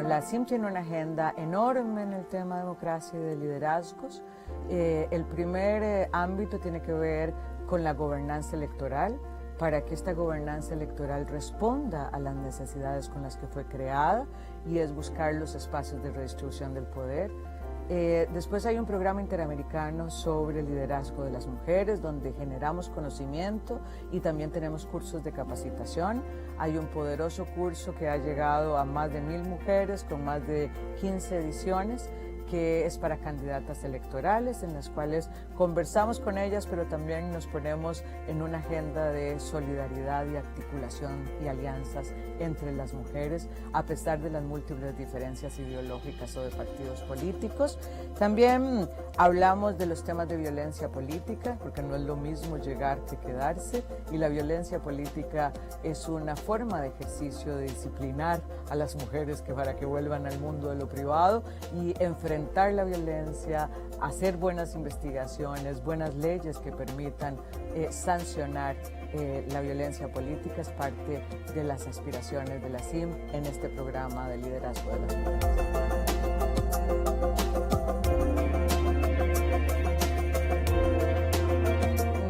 La CIM tiene una agenda enorme en el tema de democracia y de liderazgos. El primer ámbito tiene que ver con la gobernanza electoral, para que esta gobernanza electoral responda a las necesidades con las que fue creada, y es buscar los espacios de redistribución del poder. Después hay un programa interamericano sobre el liderazgo de las mujeres, donde generamos conocimiento y también tenemos cursos de capacitación. Hay un poderoso curso que ha llegado a más de 1000 mujeres con más de 15 ediciones, que es para candidatas electorales, en las cuales conversamos con ellas, pero también nos ponemos en una agenda de solidaridad y articulación y alianzas entre las mujeres, a pesar de las múltiples diferencias ideológicas o de partidos políticos. También hablamos de los temas de violencia política, porque no es lo mismo llegar que quedarse, y la violencia política es una forma de ejercicio de disciplinar a las mujeres para que vuelvan al mundo de lo privado y enfrentar la violencia, hacer buenas investigaciones, buenas leyes que permitan sancionar la violencia política. Es parte de las aspiraciones de la CIM en este programa de liderazgo de las mujeres.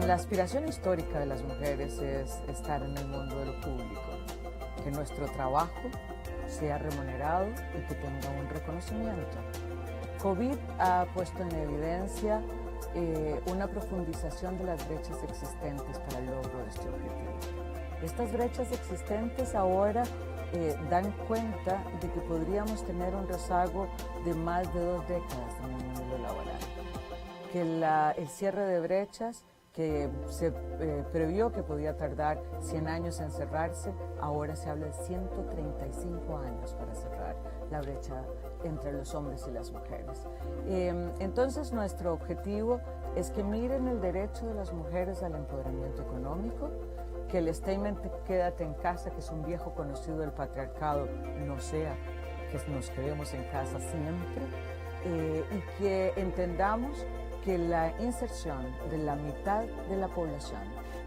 La aspiración histórica de las mujeres es estar en el mundo de lo público, que nuestro trabajo sea remunerado y que tenga un reconocimiento. COVID ha puesto en evidencia una profundización de las brechas existentes para el logro de este objetivo. Estas brechas existentes ahora dan cuenta de que podríamos tener un rezago de más de 2 décadas en el mundo laboral, que el cierre de brechas que se previó que podía tardar 100 años en cerrarse, ahora se habla de 135 años para cerrar la brecha entre los hombres y las mujeres. Entonces, nuestro objetivo es que miren el derecho de las mujeres al empoderamiento económico, que el statement "quédate en casa", que es un viejo conocido del patriarcado, no sea que nos quedemos en casa siempre, y que entendamos que la inserción de la mitad de la población,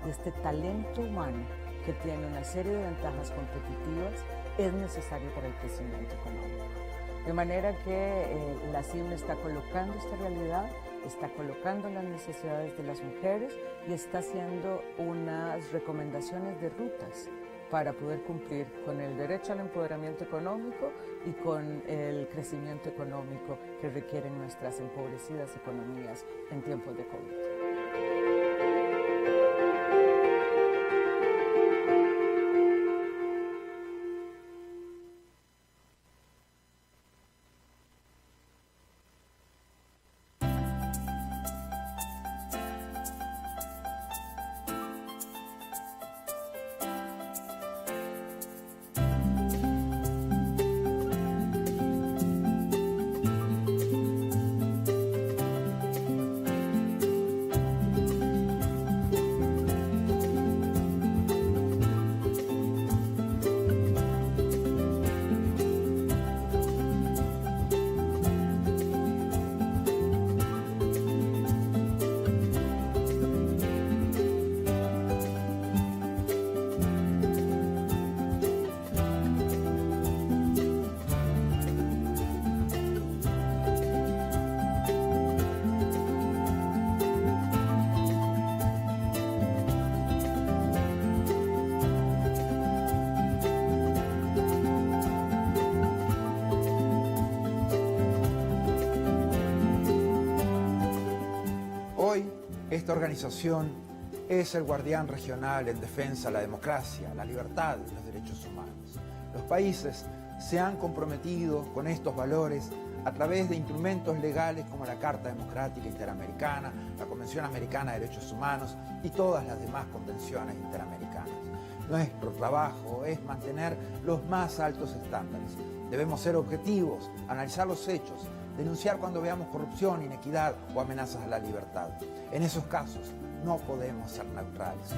de este talento humano que tiene una serie de ventajas competitivas, es necesario para el crecimiento económico. De manera que la CIM está colocando esta realidad, está colocando las necesidades de las mujeres y está haciendo unas recomendaciones de rutas para poder cumplir con el derecho al empoderamiento económico y con el crecimiento económico que requieren nuestras empobrecidas economías en tiempos de COVID. Esta organización es el guardián regional en defensa de la democracia, la libertad y los derechos humanos. Los países se han comprometido con estos valores a través de instrumentos legales como la Carta Democrática Interamericana, la Convención Americana de Derechos Humanos y todas las demás convenciones interamericanas. Nuestro trabajo es mantener los más altos estándares. Debemos ser objetivos, analizar los hechos, denunciar cuando veamos corrupción, inequidad o amenazas a la libertad. En esos casos no podemos ser neutrales.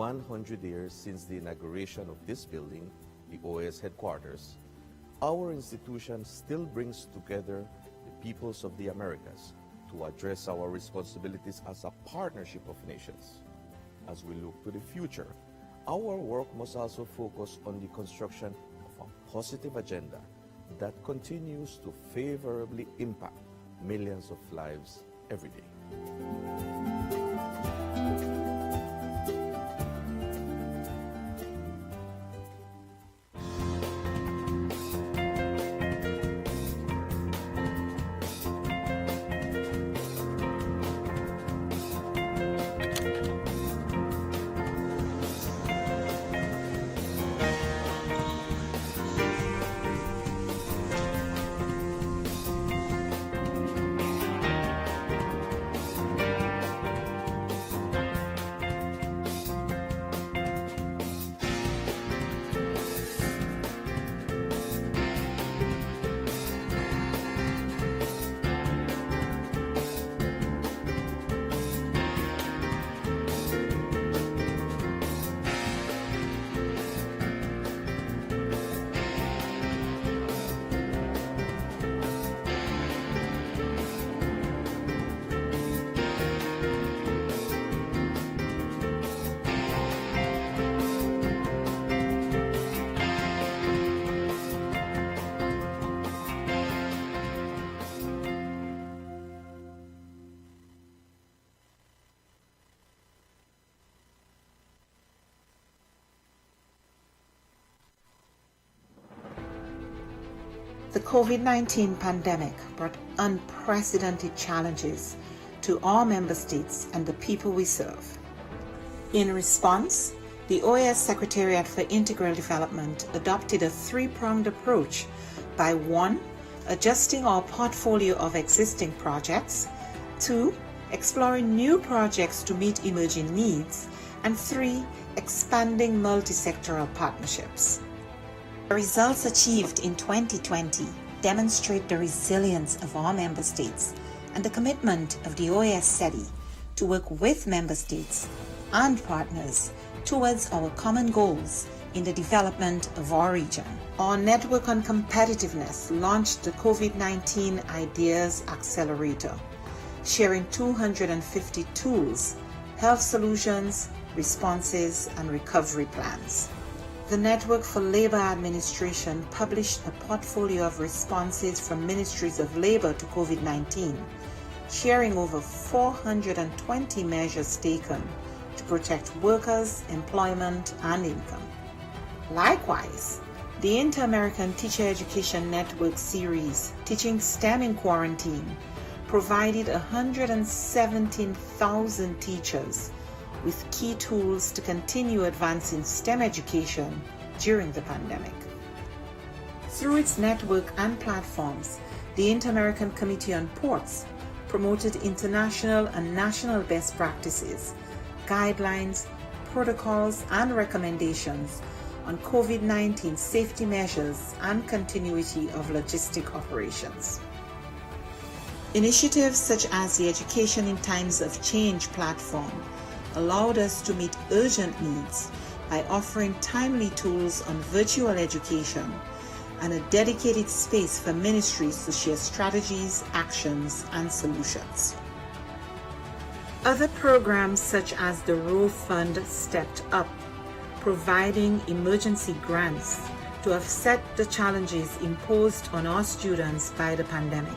100 years since the inauguration of this building, the OAS headquarters, our institution still brings together the peoples of the Americas to address our responsibilities as a partnership of nations. As we look to the future, our work must also focus on the construction of a positive agenda that continues to favorably impact millions of lives every day. The COVID-19 pandemic brought unprecedented challenges to our member states and the people we serve. In response, the OAS Secretariat for Integral Development adopted a three-pronged approach by 1. Adjusting our portfolio of existing projects, 2. Exploring new projects to meet emerging needs, and 3. Expanding multi-sectoral partnerships. The results achieved in 2020 demonstrate the resilience of our member states and the commitment of the OAS SETI to work with member states and partners towards our common goals in the development of our region. Our Network on Competitiveness launched the COVID-19 Ideas Accelerator, sharing 250 tools, health solutions, responses, and recovery plans. The Network for Labor Administration published a portfolio of responses from ministries of labor to COVID-19, sharing over 420 measures taken to protect workers, employment, and income. Likewise, the Inter-American Teacher Education Network series, Teaching STEM in Quarantine, provided 117,000 teachers with key tools to continue advancing STEM education during the pandemic. Through its network and platforms, the Inter-American Committee on Ports promoted international and national best practices, guidelines, protocols, and recommendations on COVID-19 safety measures and continuity of logistic operations. Initiatives such as the Education in Times of Change platform allowed us to meet urgent needs by offering timely tools on virtual education and a dedicated space for ministries to share strategies, actions, and solutions. Other programs such as the Row Fund stepped up, providing emergency grants to offset the challenges imposed on our students by the pandemic.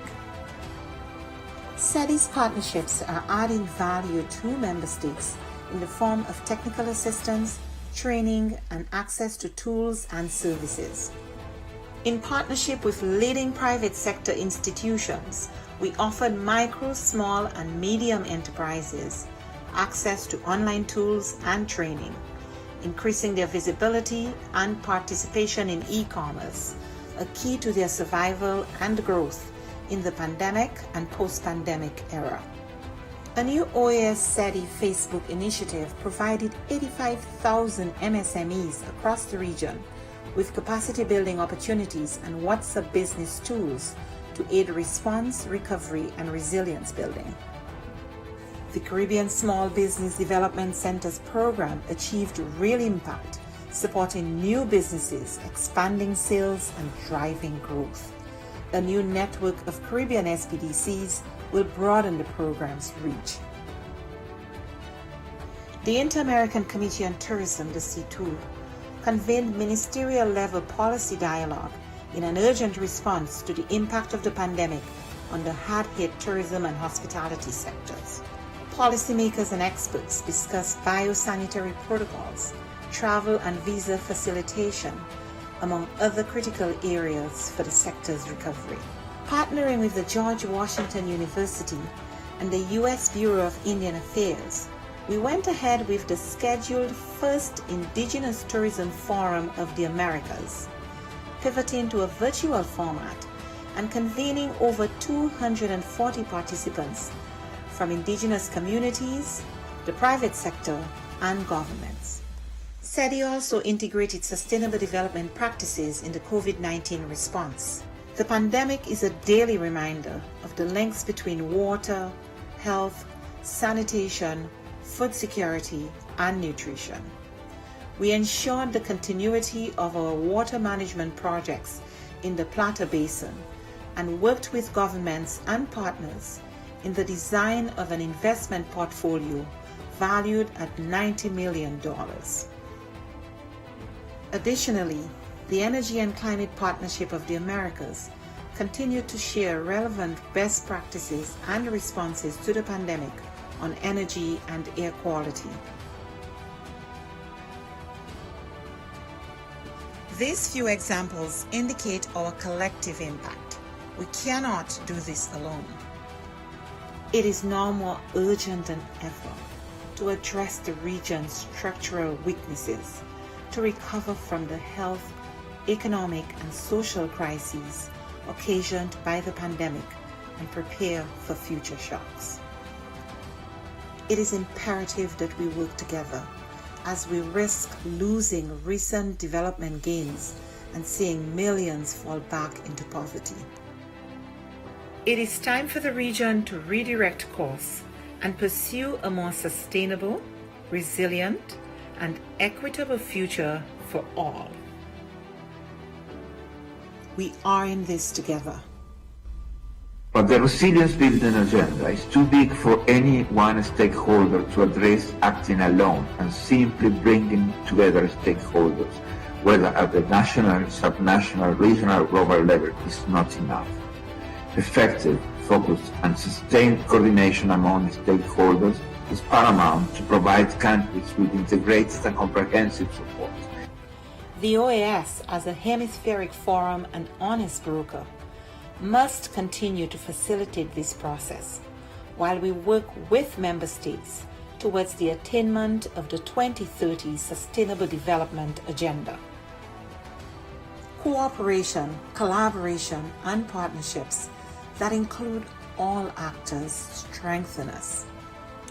SETI's partnerships are adding value to member states in the form of technical assistance, training, and access to tools and services. In partnership with leading private sector institutions, we offered micro, small, and medium enterprises access to online tools and training, increasing their visibility and participation in e-commerce, a key to their survival and growth in the pandemic and post-pandemic era. A new OAS SETI Facebook initiative provided 85,000 MSMEs across the region with capacity building opportunities and WhatsApp business tools to aid response, recovery, and resilience building. The Caribbean Small Business Development Center's program achieved real impact, supporting new businesses, expanding sales, and driving growth. A new network of Caribbean SPDCs will broaden the program's reach. The Inter-American Committee on Tourism, the C2, convened ministerial-level policy dialogue in an urgent response to the impact of the pandemic on the hard-hit tourism and hospitality sectors. Policymakers and experts discussed biosanitary protocols, travel and visa facilitation, among other critical areas for the sector's recovery. Partnering with the George Washington University and the U.S. Bureau of Indian Affairs, we went ahead with the scheduled first Indigenous Tourism Forum of the Americas, pivoting to a virtual format and convening over 240 participants from indigenous communities, the private sector, and governments. SEDI also integrated sustainable development practices in the COVID-19 response. The pandemic is a daily reminder of the links between water, health, sanitation, food security, and nutrition. We ensured the continuity of our water management projects in the Plata Basin and worked with governments and partners in the design of an investment portfolio valued at $90 million. Additionally, the Energy and Climate Partnership of the Americas continued to share relevant best practices and responses to the pandemic on energy and air quality. These few examples indicate our collective impact. We cannot do this alone. It is now more urgent than ever to address the region's structural weaknesses, to recover from the health, economic, and social crises occasioned by the pandemic and prepare for future shocks. It is imperative that we work together as we risk losing recent development gains and seeing millions fall back into poverty. It is time for the region to redirect course and pursue a more sustainable, resilient, and equitable future for all. We are in this together. But the resilience building agenda is too big for any one stakeholder to address acting alone, and simply bringing together stakeholders, whether at the national, subnational, regional, or global level, is not enough. Effective, focused, and sustained coordination among stakeholders is paramount to provide countries with integrated and comprehensive support. The OAS, as a hemispheric forum and honest broker, must continue to facilitate this process while we work with member states towards the attainment of the 2030 Sustainable Development Agenda. Cooperation, collaboration, and partnerships that include all actors strengthen us,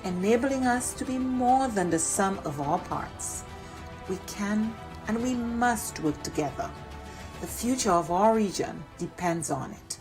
enabling us to be more than the sum of our parts. We can and we must work together. The future of our region depends on it.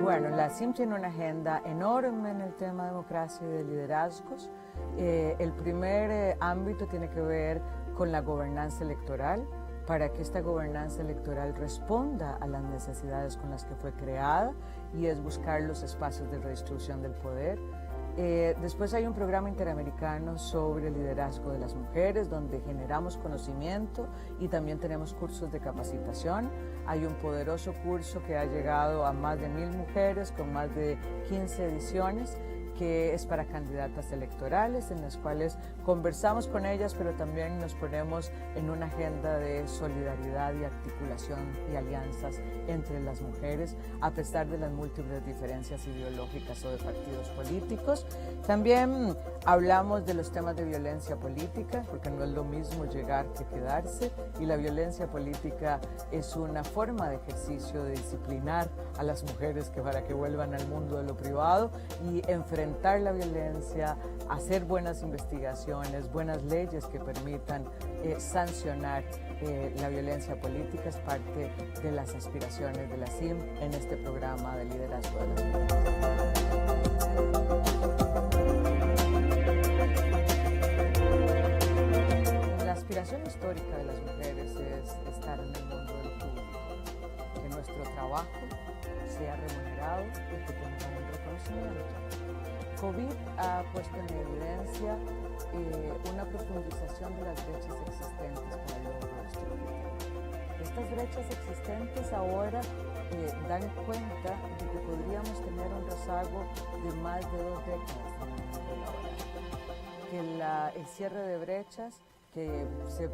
Bueno, la CIM tiene una agenda enorme en el tema de democracia y de liderazgos. El primer ámbito tiene que ver con la gobernanza electoral, para que esta gobernanza electoral responda a las necesidades con las que fue creada, y es buscar los espacios de redistribución del poder. Después hay un programa interamericano sobre el liderazgo de las mujeres, donde generamos conocimiento y también tenemos cursos de capacitación. Hay un poderoso curso que ha llegado a más de 1000 mujeres con más de 15 ediciones, que es para candidatas electorales, en las cuales conversamos con ellas, pero también nos ponemos en una agenda de solidaridad y articulación y alianzas entre las mujeres, a pesar de las múltiples diferencias ideológicas o de partidos políticos. También hablamos de los temas de violencia política, porque no es lo mismo llegar que quedarse, y la violencia política es una forma de ejercicio de disciplinar a las mujeres para que vuelvan al mundo de lo privado y enfrentar la violencia, hacer buenas investigaciones, buenas leyes que permitan sancionar la violencia política. Es parte de las aspiraciones de la CIM en este programa de liderazgo de las mujeres. La aspiración histórica de las mujeres es estar en el mundo de lo público, que nuestro trabajo sea remunerado y que tenga un reconocimiento. COVID ha puesto en evidencia una profundización de las brechas existentes para el logro de nuestro objetivo. Estas brechas existentes ahora dan cuenta de que podríamos tener un rezago de más de 2 décadas en el mundo laboral. Que el cierre de brechas, que se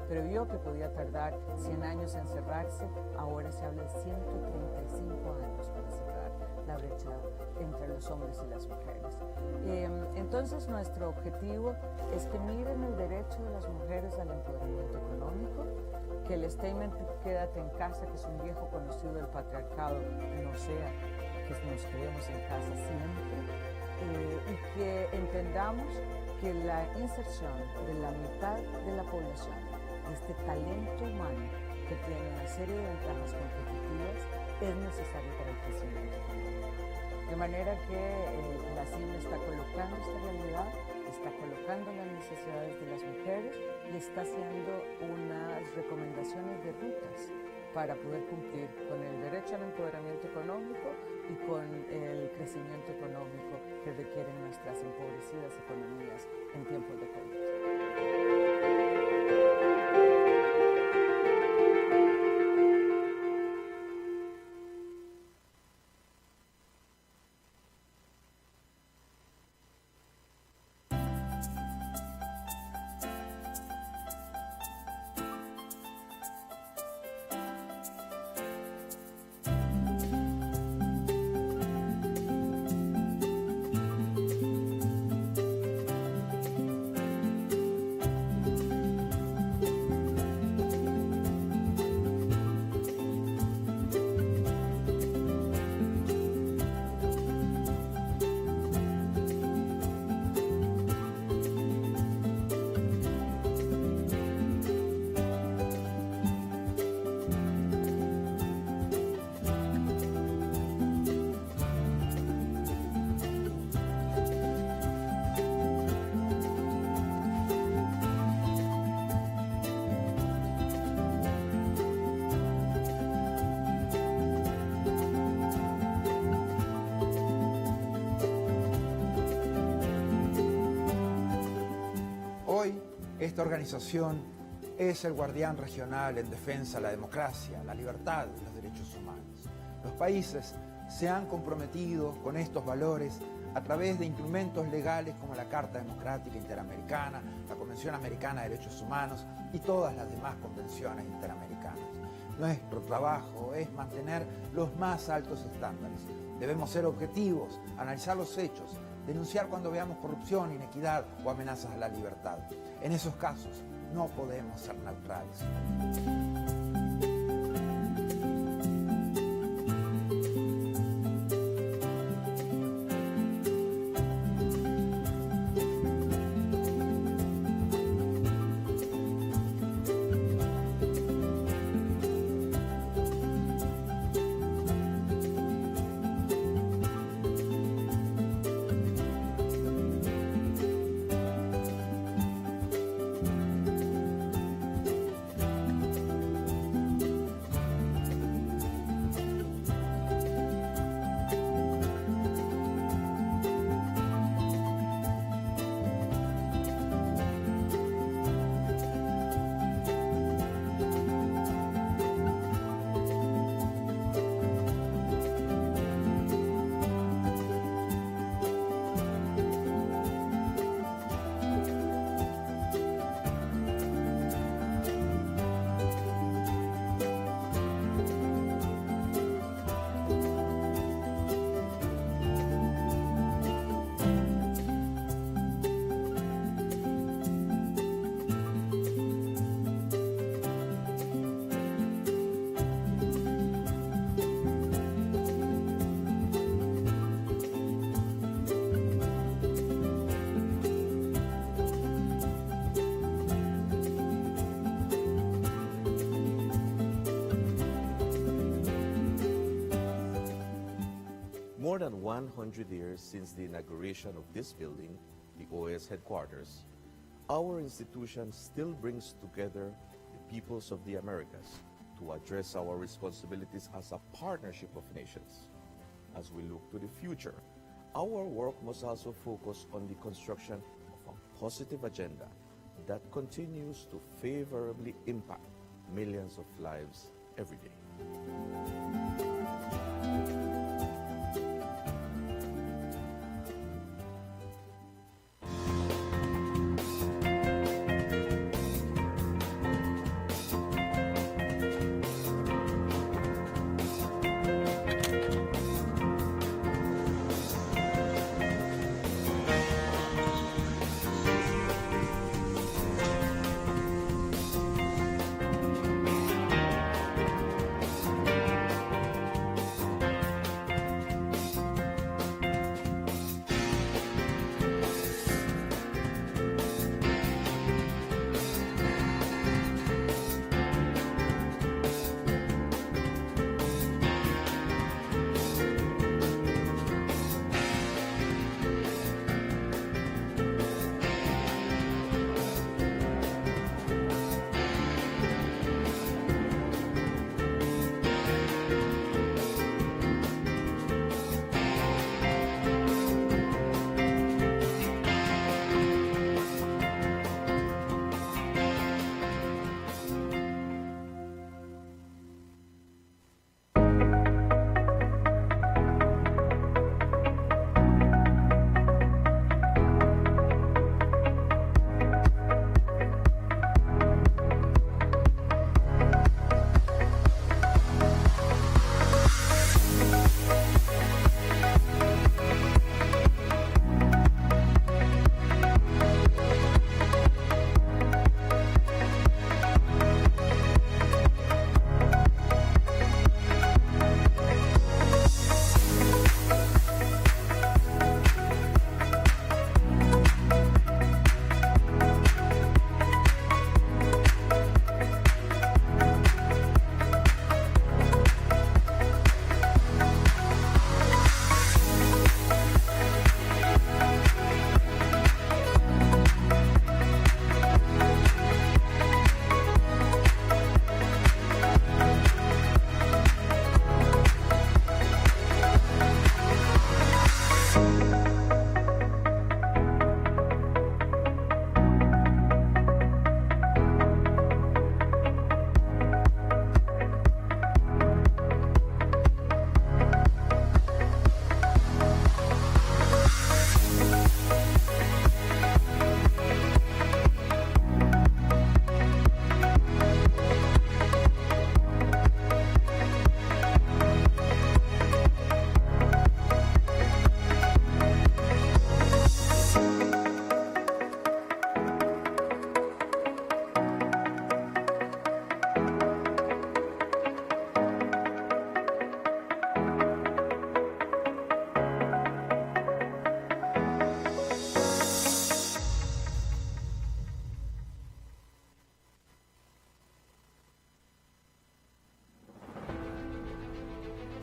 previó que podía tardar 100 años en cerrarse, ahora se habla de 135 años para cerrar la brecha entre los hombres y las mujeres. Entonces nuestro objetivo es que miren el derecho de las mujeres al empoderamiento económico, que el statement "quédate en casa", que es un viejo conocido del patriarcado, no sea que nos quedemos en casa siempre, y que entendamos que la inserción de la mitad de la población, este talento humano que tiene una serie de ventajas competitivas, es necesario para el crecimiento económico. De manera que la CIM está colocando esta realidad, está colocando las necesidades de las mujeres y está haciendo unas recomendaciones de rutas para poder cumplir con el derecho al empoderamiento económico y con el crecimiento económico que requieren nuestras empobrecidas economías en tiempos de COVID. Esta organización es el guardián regional en defensa de la democracia, la libertad y los derechos humanos. Los países se han comprometido con estos valores a través de instrumentos legales como la Carta Democrática Interamericana, la Convención Americana de Derechos Humanos y todas las demás convenciones interamericanas. Nuestro trabajo es mantener los más altos estándares. Debemos ser objetivos, analizar los hechos, denunciar cuando veamos corrupción, inequidad o amenazas a la libertad. En esos casos no podemos ser neutrales. 100 years since the inauguration of this building, the OAS headquarters, our institution still brings together the peoples of the Americas to address our responsibilities as a partnership of nations. As we look to the future, our work must also focus on the construction of a positive agenda that continues to favorably impact millions of lives every day.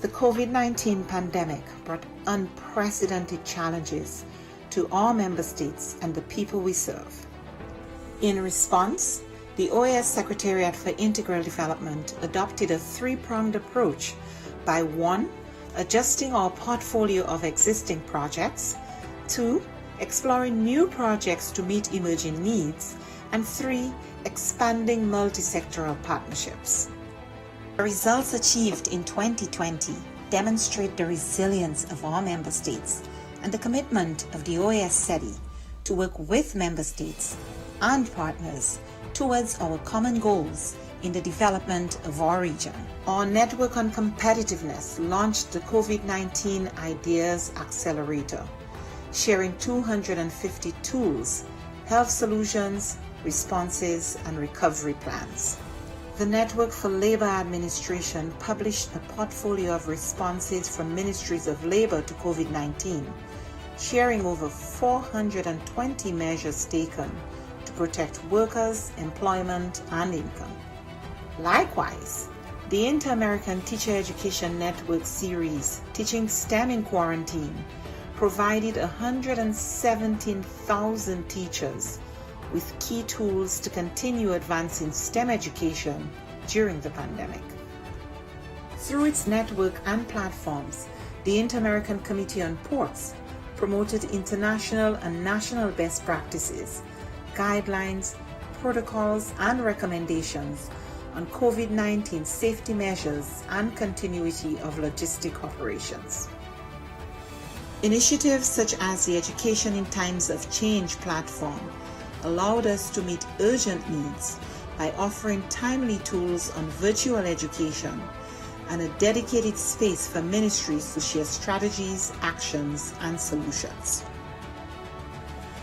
The COVID-19 pandemic brought unprecedented challenges to all member states and the people we serve. In response, the OAS Secretariat for Integral Development adopted a three-pronged approach by 1. Adjusting our portfolio of existing projects, 2. Exploring new projects to meet emerging needs, and 3. Expanding multi-sectoral partnerships. The results achieved in 2020 demonstrate the resilience of our member states and the commitment of the OAS SETI to work with member states and partners towards our common goals in the development of our region. Our Network on Competitiveness launched the COVID-19 Ideas Accelerator, sharing 250 tools, health solutions, responses, and recovery plans. The Network for Labor Administration published a portfolio of responses from ministries of labor to COVID-19, sharing over 420 measures taken to protect workers, employment, and income. Likewise, The Inter-American Teacher Education Network series, Teaching STEM in Quarantine, provided 117,000 teachers with key tools to continue advancing STEM education during the pandemic. Through its network and platforms, the Inter-American Committee on Ports promoted international and national best practices, guidelines, protocols, and recommendations on COVID-19 safety measures and continuity of logistic operations. Initiatives such as the Education in Times of Change platform allowed us to meet urgent needs by offering timely tools on virtual education and a dedicated space for ministries to share strategies, actions, and solutions.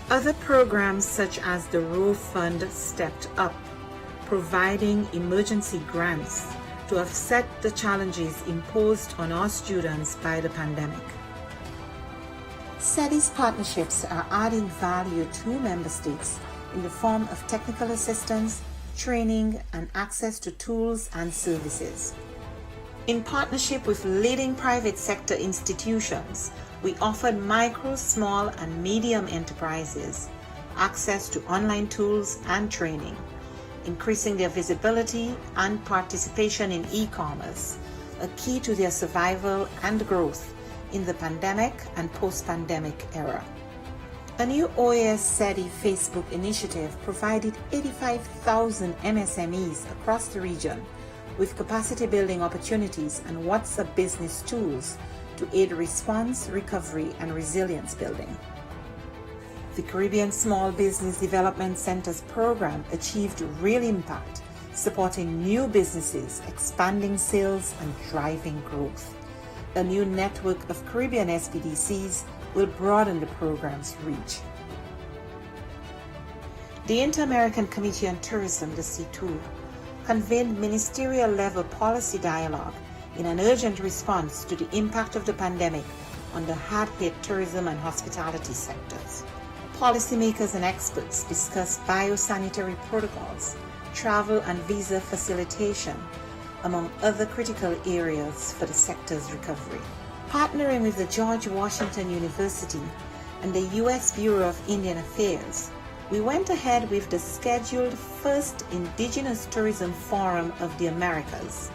Other programs such as the Row Fund stepped up, providing emergency grants to offset the challenges imposed on our students by the pandemic. SETI's partnerships are adding value to member states in the form of technical assistance, training, and access to tools and services. In partnership with leading private sector institutions, we offered micro, small, and medium enterprises access to online tools and training, increasing their visibility and participation in e-commerce, a key to their survival and growth in the pandemic and post-pandemic era. A new OAS SETI Facebook initiative provided 85,000 MSMEs across the region with capacity building opportunities and WhatsApp business tools to aid response, recovery, and resilience building. The Caribbean Small Business Development Centers program achieved real impact, supporting new businesses, expanding sales, and driving growth. A new network of Caribbean SBDCs will broaden the program's reach. The Inter-American Committee on Tourism, the C2, convened ministerial-level policy dialogue in an urgent response to the impact of the pandemic on the hard-hit tourism and hospitality sectors. Policymakers and experts discussed biosanitary protocols, travel and visa facilitation, among other critical areas for the sector's recovery. Partnering with the George Washington University and the U.S. Bureau of Indian Affairs, we went ahead with the scheduled first Indigenous Tourism Forum of the Americas,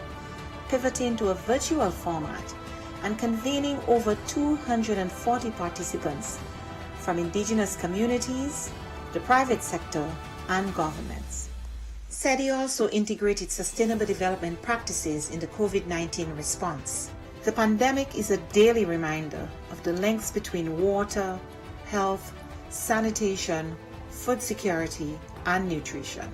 pivoting to a virtual format and convening over 240 participants from indigenous communities, the private sector, and governments. SETI also integrated sustainable development practices in the COVID-19 response. The pandemic is a daily reminder of the links between water, health, sanitation, food security, and nutrition.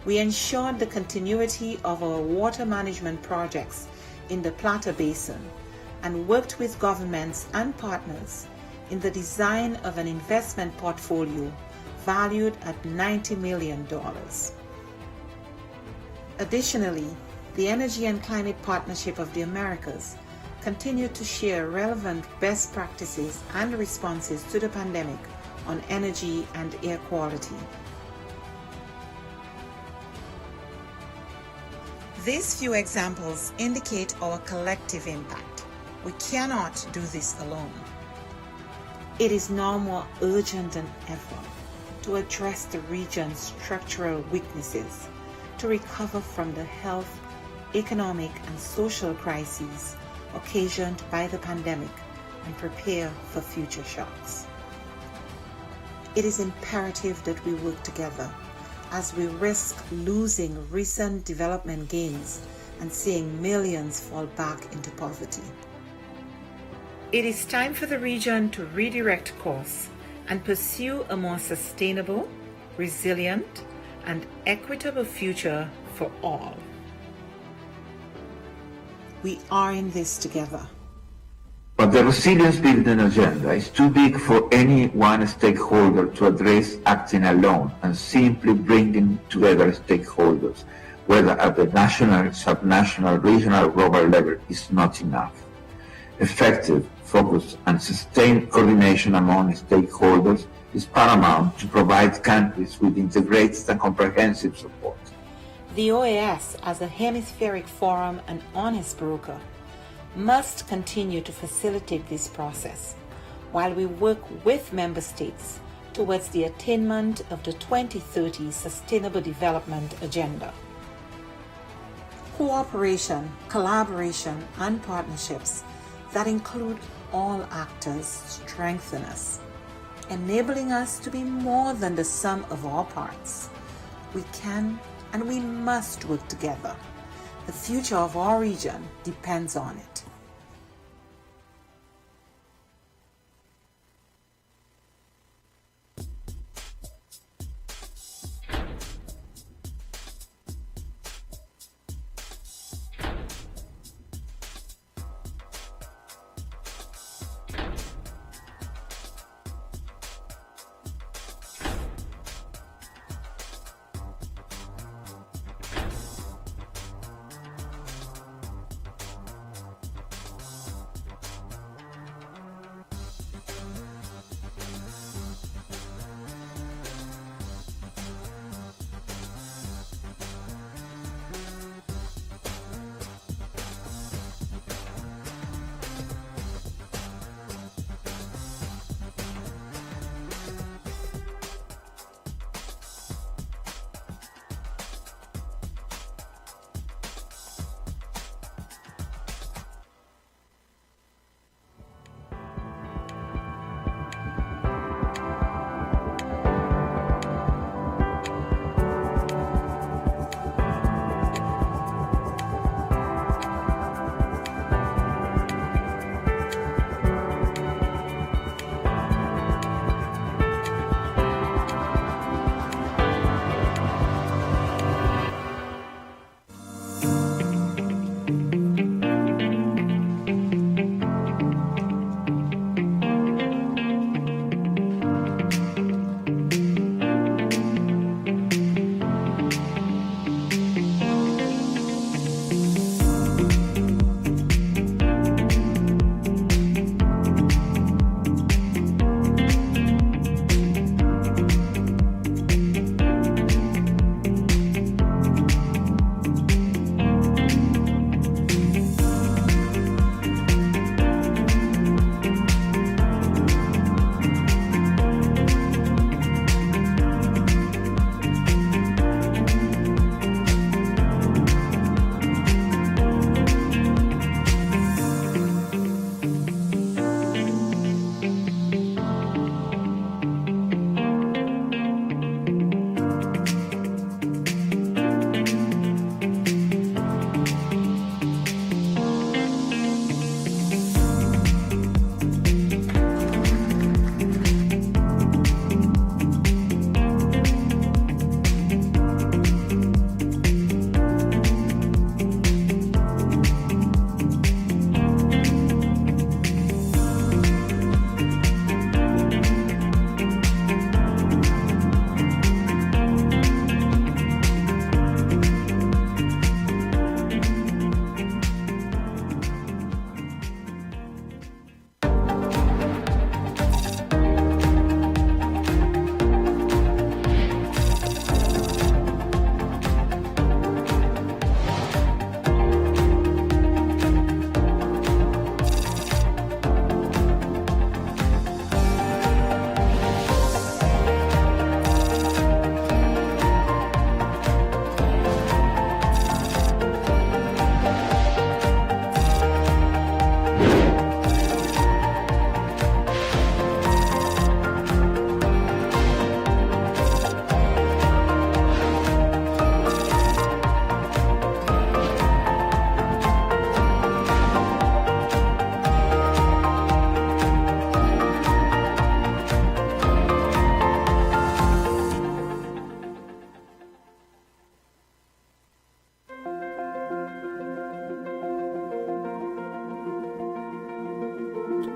We ensured the continuity of our water management projects in the Plata Basin and worked with governments and partners in the design of an investment portfolio valued at $90 million. Additionally, the Energy and Climate Partnership of the Americas continued to share relevant best practices and responses to the pandemic on energy and air quality. These few examples indicate our collective impact. We cannot do this alone. It is now more urgent than ever to address the region's structural weaknesses, to recover from the health, economic, and social crises occasioned by the pandemic and prepare for future shocks. It is imperative that we work together as we risk losing recent development gains and seeing millions fall back into poverty. It is time for the region to redirect course and pursue a more sustainable, resilient, and equitable future for all. We are in this together. But the resilience building agenda is too big for any one stakeholder to address acting alone, and simply bringing together stakeholders, whether at the national, subnational, regional, or global level, is not enough. Effective, focused, and sustained coordination among stakeholders is paramount to provide countries with integrated and comprehensive support. The OAS, as a hemispheric forum and honest broker, must continue to facilitate this process while we work with member states towards the attainment of the 2030 Sustainable Development Agenda. Cooperation, collaboration, and partnerships that include all actors strengthen us, enabling us to be more than the sum of our parts. We can and we must work together. The future of our region depends on it.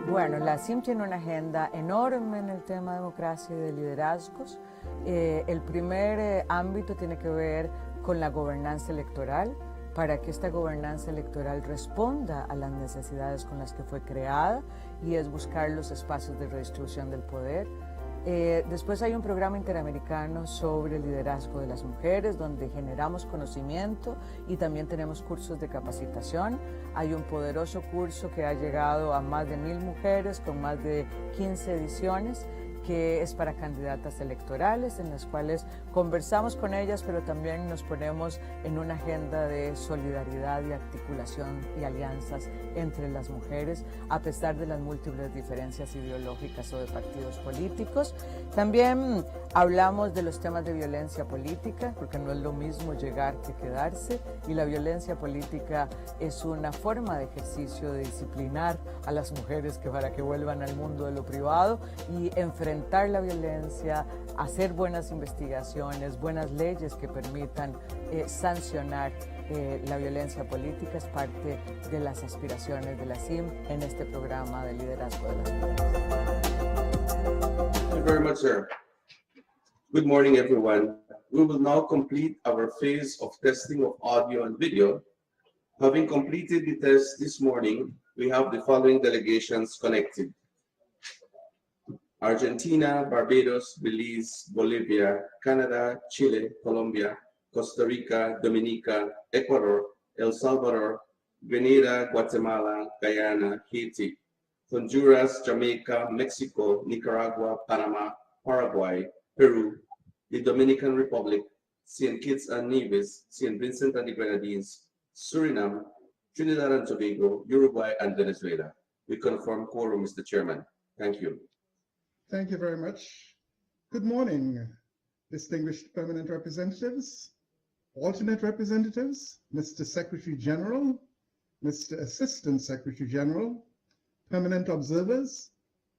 Bueno, la CIM tiene una agenda enorme en el tema de democracia y de liderazgos. El primer ámbito tiene que ver con la gobernanza electoral, para que esta gobernanza electoral responda a las necesidades con las que fue creada, y es buscar los espacios de redistribución del poder. Después hay un programa interamericano sobre el liderazgo de las mujeres, donde generamos conocimiento y también tenemos cursos de capacitación. Hay un poderoso curso que ha llegado a más de 1000 mujeres con más de 15 ediciones, que es para candidatas electorales, en las cuales conversamos con ellas, pero también nos ponemos en una agenda de solidaridad y articulación y alianzas entre las mujeres, a pesar de las múltiples diferencias ideológicas o de partidos políticos. También hablamos de los temas de violencia política, porque no es lo mismo llegar que quedarse, y la violencia política es una forma de ejercicio de disciplinar a las mujeres para que vuelvan al mundo de lo privado y enfrentar la violencia, hacer buenas investigaciones, buenas leyes que permitan sancionar la violencia política. Es parte de las aspiraciones de la CIM en este programa de liderazgo de las mujeres. Thank you very much, sir. Good morning, everyone. We will now complete our phase of testing of audio and video. Having completed the test this morning, we have the following delegations connected: Argentina, Barbados, Belize, Bolivia, Canada, Chile, Colombia, Costa Rica, Dominica, Ecuador, El Salvador, Grenada, Guatemala, Guyana, Haiti, Honduras, Jamaica, Mexico, Nicaragua, Panama, Paraguay, Peru, the Dominican Republic, St. Kitts and Nevis, St. Vincent and the Grenadines, Suriname, Trinidad and Tobago, Uruguay, and Venezuela. We confirm quorum, Mr. Chairman. Thank you. Thank you very much. Good morning, distinguished permanent representatives, alternate representatives, Mr. Secretary General, Mr. Assistant Secretary General, permanent observers,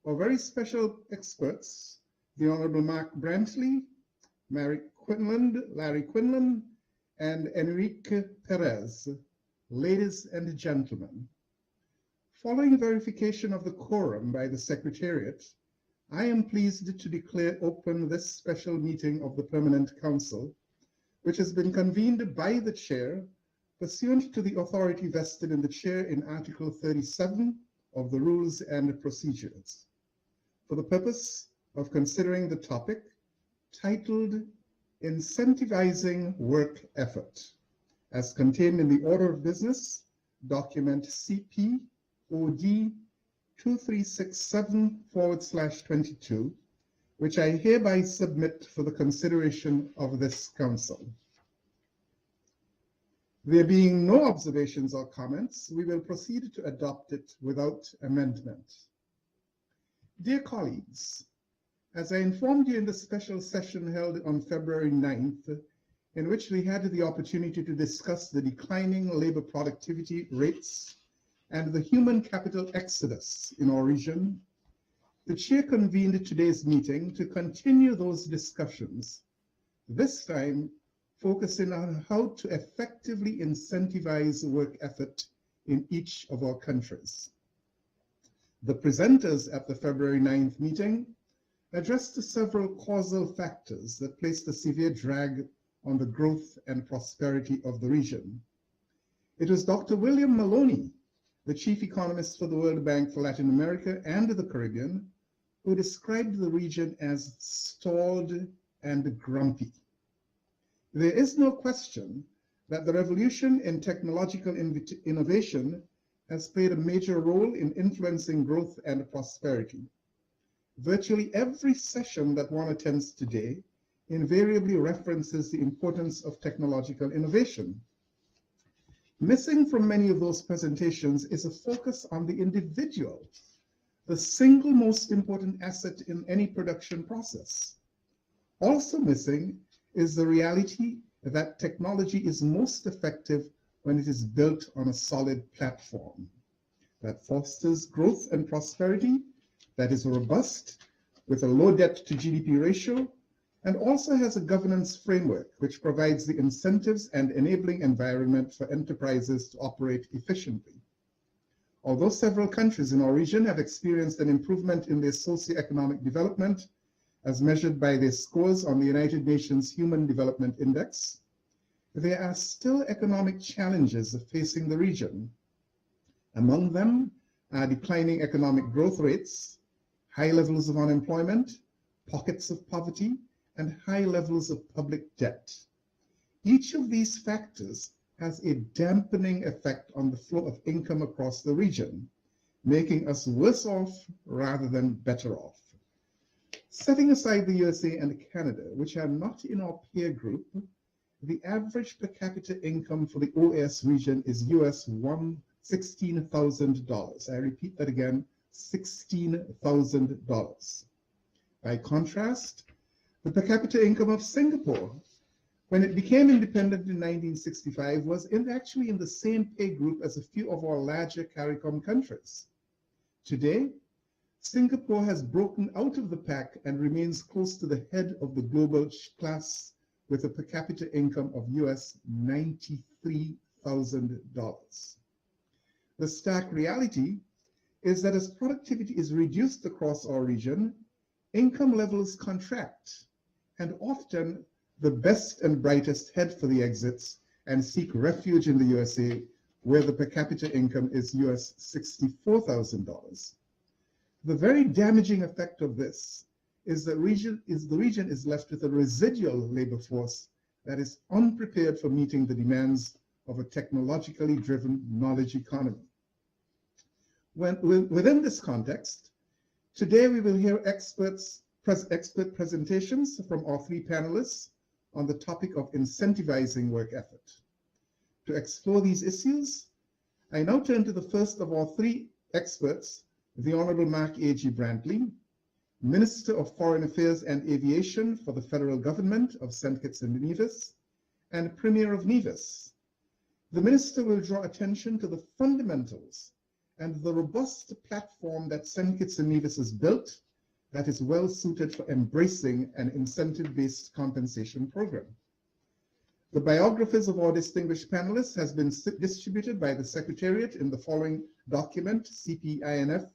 our very special experts, the Honorable Mark Brantley, Larry Quinlan, and Enrique Perez. Ladies and gentlemen, following verification of the quorum by the Secretariat, I am pleased to declare open this special meeting of the Permanent Council, which has been convened by the Chair pursuant to the authority vested in the Chair in Article 37 of the Rules and Procedures, for the purpose of considering the topic titled Incentivizing Work Effort, as contained in the Order of Business, document CP-OD 2367/22, which I hereby submit for the consideration of this Council. There being no observations or comments, we will proceed to adopt it without amendment. Dear colleagues, as I informed you in the special session held on February 9th, in which we had the opportunity to discuss the declining labor productivity rates and the human capital exodus in our region, the Chair convened today's meeting to continue those discussions, this time focusing on how to effectively incentivize work effort in each of our countries. The presenters at the February 9th meeting addressed the several causal factors that placed a severe drag on the growth and prosperity of the region. It was Dr. William Maloney, the chief economist for the World Bank for Latin America and the Caribbean, who described the region as stalled and grumpy. There is no question that the revolution in technological innovation has played a major role in influencing growth and prosperity. Virtually every session that one attends today invariably references the importance of technological innovation. Missing from many of those presentations is a focus on the individual, the single most important asset in any production process. Also missing is the reality that technology is most effective when it is built on a solid platform that fosters growth and prosperity, that is robust, with a low debt to GDP ratio, and also has a governance framework which provides the incentives and enabling environment for enterprises to operate efficiently. Although several countries in our region have experienced an improvement in their socioeconomic development, as measured by their scores on the United Nations Human Development Index, there are still economic challenges facing the region. Among them are declining economic growth rates, high levels of unemployment, pockets of poverty, and high levels of public debt. Each of these factors has a dampening effect on the flow of income across the region, making us worse off rather than better off. Setting aside the USA and Canada, which are not in our peer group, the average per capita income for the OAS region is US $16,000. I repeat that again, $16,000. By contrast, the per capita income of Singapore, when it became independent in 1965, was actually in the same pay group as a few of our larger CARICOM countries. Today, Singapore has broken out of the pack and remains close to the head of the global class with a per capita income of US $93,000. The stark reality is that as productivity is reduced across our region, income levels contract, and often the best and brightest head for the exits and seek refuge in the USA, where the per capita income is US $64,000. The very damaging effect of this is that the region is left with a residual labor force that is unprepared for meeting the demands of a technologically driven knowledge economy. Within this context, today we will hear expert presentations from our three panelists on the topic of incentivizing work effort. To explore these issues, I now turn to the first of our three experts, the Honorable Mark A.G. Brantley, Minister of Foreign Affairs and Aviation for the Federal Government of St. Kitts and Nevis and Premier of Nevis. The Minister will draw attention to the fundamentals and the robust platform that St. Kitts and Nevis has built that is well suited for embracing an incentive-based compensation program. The biographies of our distinguished panelists has been distributed by the Secretariat in the following document, CPINF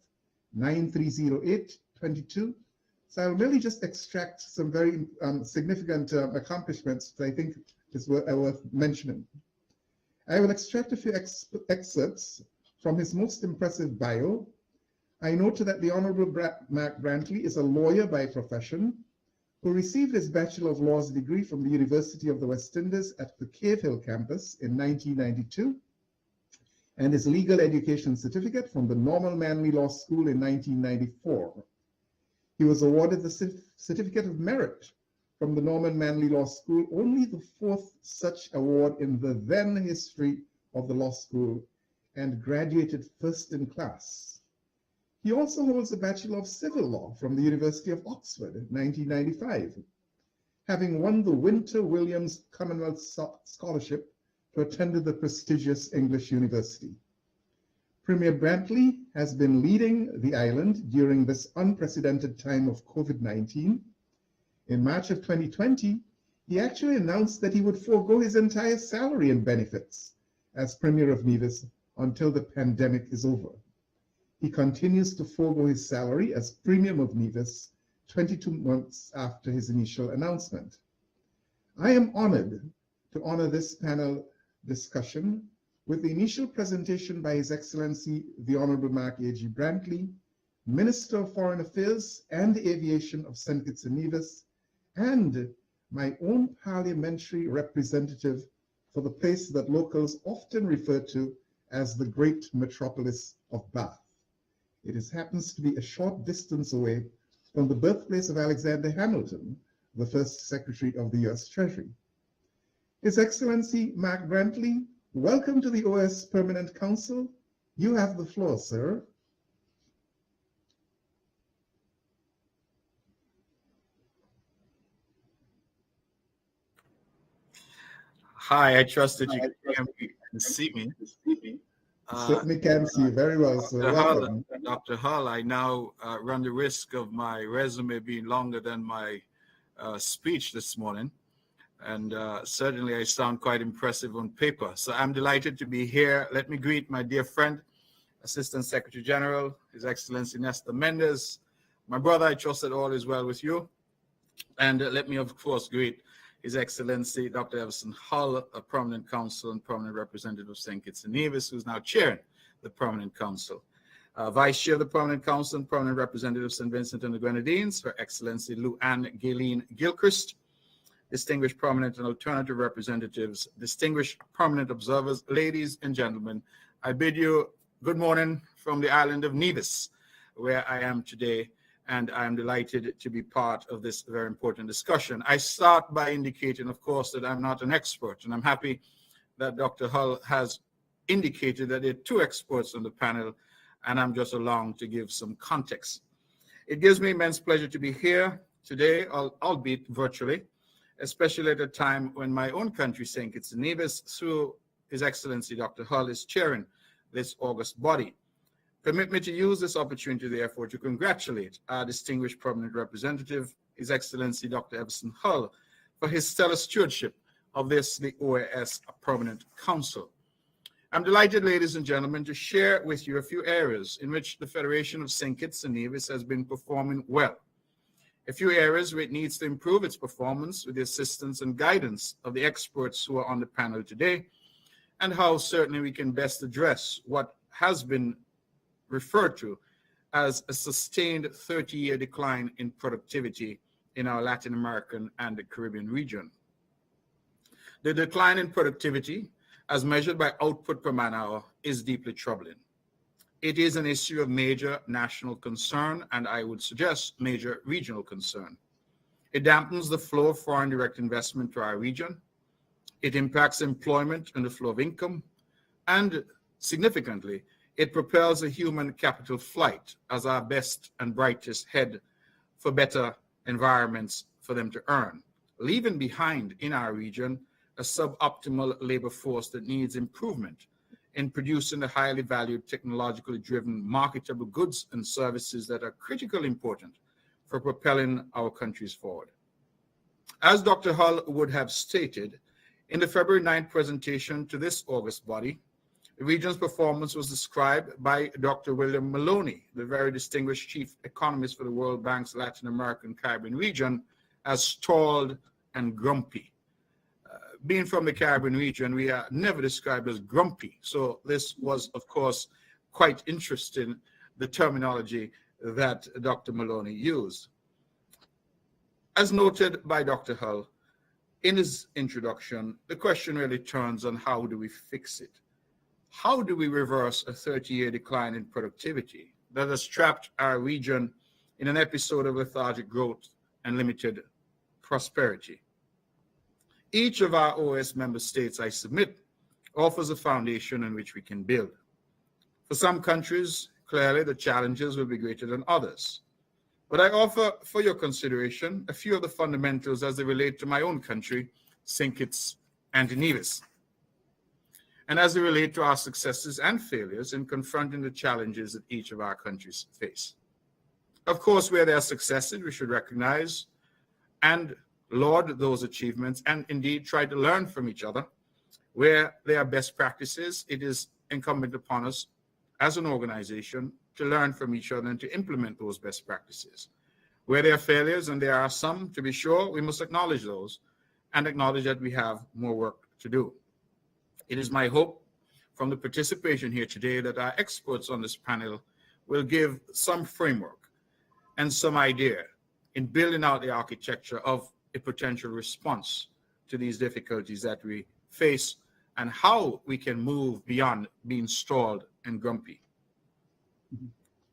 930822. So I'll merely just extract some very significant accomplishments that I think is worth mentioning. I will extract a few excerpts from his most impressive bio. I note that the Honorable Mark Brantley is a lawyer by profession who received his Bachelor of Laws degree from the University of the West Indies at the Cave Hill campus in 1992 and his legal education certificate from the Normal Manley Law School in 1994. He was awarded the Certificate of Merit from the Norman Manley Law School, only the fourth such award in the then history of the law school, and graduated first in class. He also holds a Bachelor of Civil Law from the University of Oxford in 1995, having won the Winter Williams Commonwealth Scholarship to attend the prestigious English University. Premier Brantley has been leading the island during this unprecedented time of COVID-19. In March of 2020, he actually announced that he would forego his entire salary and benefits as Premier of Nevis until the pandemic is over. He continues to forego his salary as Premier of Nevis 22 months after his initial announcement. I am honored to honor this panel discussion with the initial presentation by His Excellency, the Honorable Mark A.G. Brantley, Minister of Foreign Affairs and Aviation of St. Kitts and Nevis, and my own parliamentary representative for the place that locals often refer to as the great metropolis of Bath. It happens to be a short distance away from the birthplace of Alexander Hamilton, the first Secretary of the U.S. Treasury. His Excellency Mark Brantley, welcome to the OAS Permanent Council. You have the floor, sir. Hi, I trust that you can hear me and see me. Certainly can see you very well, sir. Welcome. Dr. Hull, I now run the risk of my resume being longer than my speech this morning. And certainly I sound quite impressive on paper. So I'm delighted to be here. Let me greet my dear friend, Assistant Secretary General, His Excellency Nestor Mendez. My brother, I trust that all is well with you. And let me, of course, greet His Excellency Dr. Everson Hull, a prominent counsel and prominent representative of St. Kitts and Nevis, who's now chairing the Permanent Council. Vice Chair of the Permanent Council and Permanent Representative of St. Vincent and the Grenadines, Her Excellency Lou Anne Galen Gilchrist, distinguished permanent and alternative representatives, distinguished permanent observers, ladies and gentlemen, I bid you good morning from the island of Nevis, where I am today, and I am delighted to be part of this very important discussion. I start by indicating, of course, that I'm not an expert, and I'm happy that Dr. Hull has indicated that there are two experts on the panel, and I'm just along to give some context. It gives me immense pleasure to be here today, albeit virtually, especially at a time when my own country, St. Kitts and Nevis, through His Excellency Dr. Hull, is chairing this august body. Permit me to use this opportunity, therefore, to congratulate our distinguished permanent representative, His Excellency Dr. Everson Hull, for his stellar stewardship of this, the OAS Permanent Council. I'm delighted, ladies and gentlemen, to share with you a few areas in which the Federation of St. Kitts and Nevis has been performing well. A few areas where it needs to improve its performance with the assistance and guidance of the experts who are on the panel today, and how certainly we can best address what has been referred to as a sustained 30-year decline in productivity in our Latin American and the Caribbean region. The decline in productivity, as measured by output per man hour, is deeply troubling. It is an issue of major national concern, and I would suggest major regional concern. It dampens the flow of foreign direct investment to our region. It impacts employment and the flow of income. And significantly, it propels a human capital flight as our best and brightest head for better environments for them to earn, leaving behind in our region a suboptimal labor force that needs improvement in producing the highly valued, technologically driven, marketable goods and services that are critically important for propelling our countries forward. As Dr. Hull would have stated, in the February 9th presentation to this august body, the region's performance was described by Dr. William Maloney, the very distinguished chief economist for the World Bank's Latin American Caribbean region, as stalled and grumpy. Being from the Caribbean region, we are never described as grumpy. So this was, of course, quite interesting, the terminology that Dr. Maloney used. As noted by Dr. Hull in his introduction, the question really turns on how do we fix it? How do we reverse a 30-year decline in productivity that has trapped our region in an episode of lethargic growth and limited prosperity? Each of our OAS member states, I submit, offers a foundation on which we can build. For some countries, clearly the challenges will be greater than others. But I offer for your consideration a few of the fundamentals as they relate to my own country, St. Kitts and Nevis, and as they relate to our successes and failures in confronting the challenges that each of our countries face. Of course, where there are successes, we should recognize and laud those achievements and indeed try to learn from each other. Where there are best practices, it is incumbent upon us as an organization to learn from each other and to implement those best practices. Where there are failures, and there are some, to be sure, we must acknowledge those and acknowledge that we have more work to do. It is my hope from the participation here today that our experts on this panel will give some framework and some idea in building out the architecture of a potential response to these difficulties that we face and how we can move beyond being stalled and grumpy.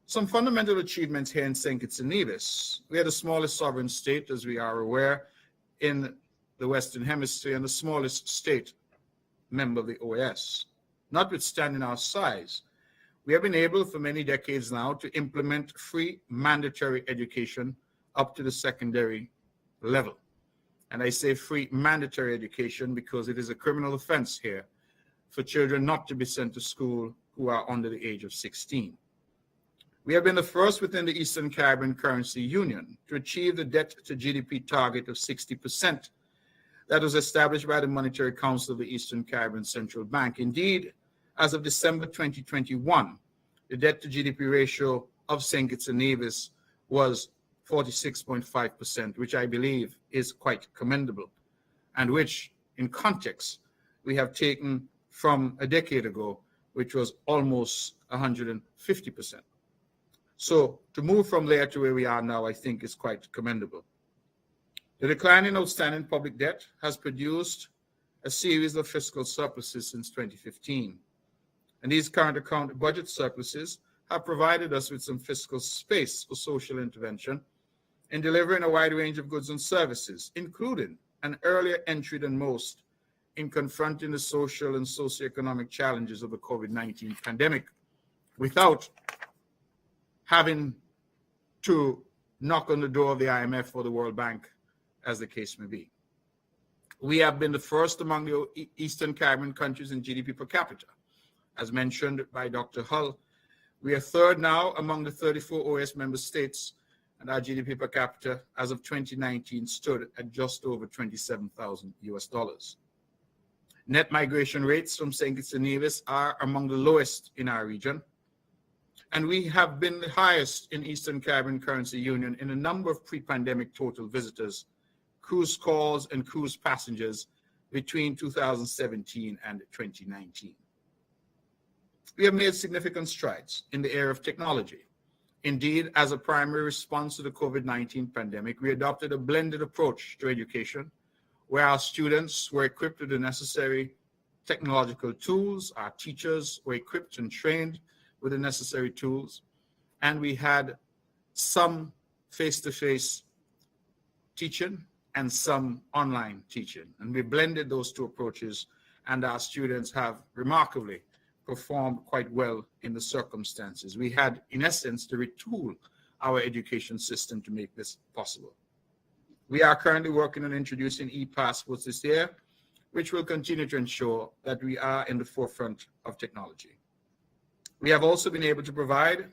Some fundamental achievements here in St. Kitts and Nevis. We are the smallest sovereign state, as we are aware, in the Western Hemisphere and the smallest state member of the OAS. Notwithstanding our size, we have been able for many decades now to implement free mandatory education up to the secondary level. And I say free mandatory education because it is a criminal offense here for children not to be sent to school who are under the age of 16. We have been the first within the Eastern Caribbean Currency Union to achieve the debt to GDP target of 60% that was established by the Monetary Council of the Eastern Caribbean Central Bank. Indeed, as of December 2021, the debt to GDP ratio of St. Kitts and Nevis was 46.5%, which I believe is quite commendable, and which, in context, we have taken from a decade ago, which was almost 150%. So to move from there to where we are now, I think is quite commendable. The decline in outstanding public debt has produced a series of fiscal surpluses since 2015. And these current account budget surpluses have provided us with some fiscal space for social intervention in delivering a wide range of goods and services, including an earlier entry than most in confronting the social and socioeconomic challenges of the COVID-19 pandemic without having to knock on the door of the IMF or the World Bank, as the case may be. We have been the first among the Eastern Caribbean countries in GDP per capita. As mentioned by Dr. Hull, we are third now among the 34 OAS member states, and our GDP per capita as of 2019 stood at just over $27,000. Net migration rates from St. Kitts and Nevis are among the lowest in our region, and we have been the highest in Eastern Caribbean Currency Union in a number of pre-pandemic total visitors, cruise calls, and cruise passengers between 2017 and 2019. We have made significant strides in the area of technology. Indeed, as a primary response to the COVID-19 pandemic, we adopted a blended approach to education, where our students were equipped with the necessary technological tools, our teachers were equipped and trained with the necessary tools, and we had some face-to-face teaching and some online teaching. And we blended those two approaches, and our students have remarkably performed quite well in the circumstances. We had, in essence, to retool our education system to make this possible. We are currently working on introducing e-passports this year, which will continue to ensure that we are in the forefront of technology. We have also been able to provide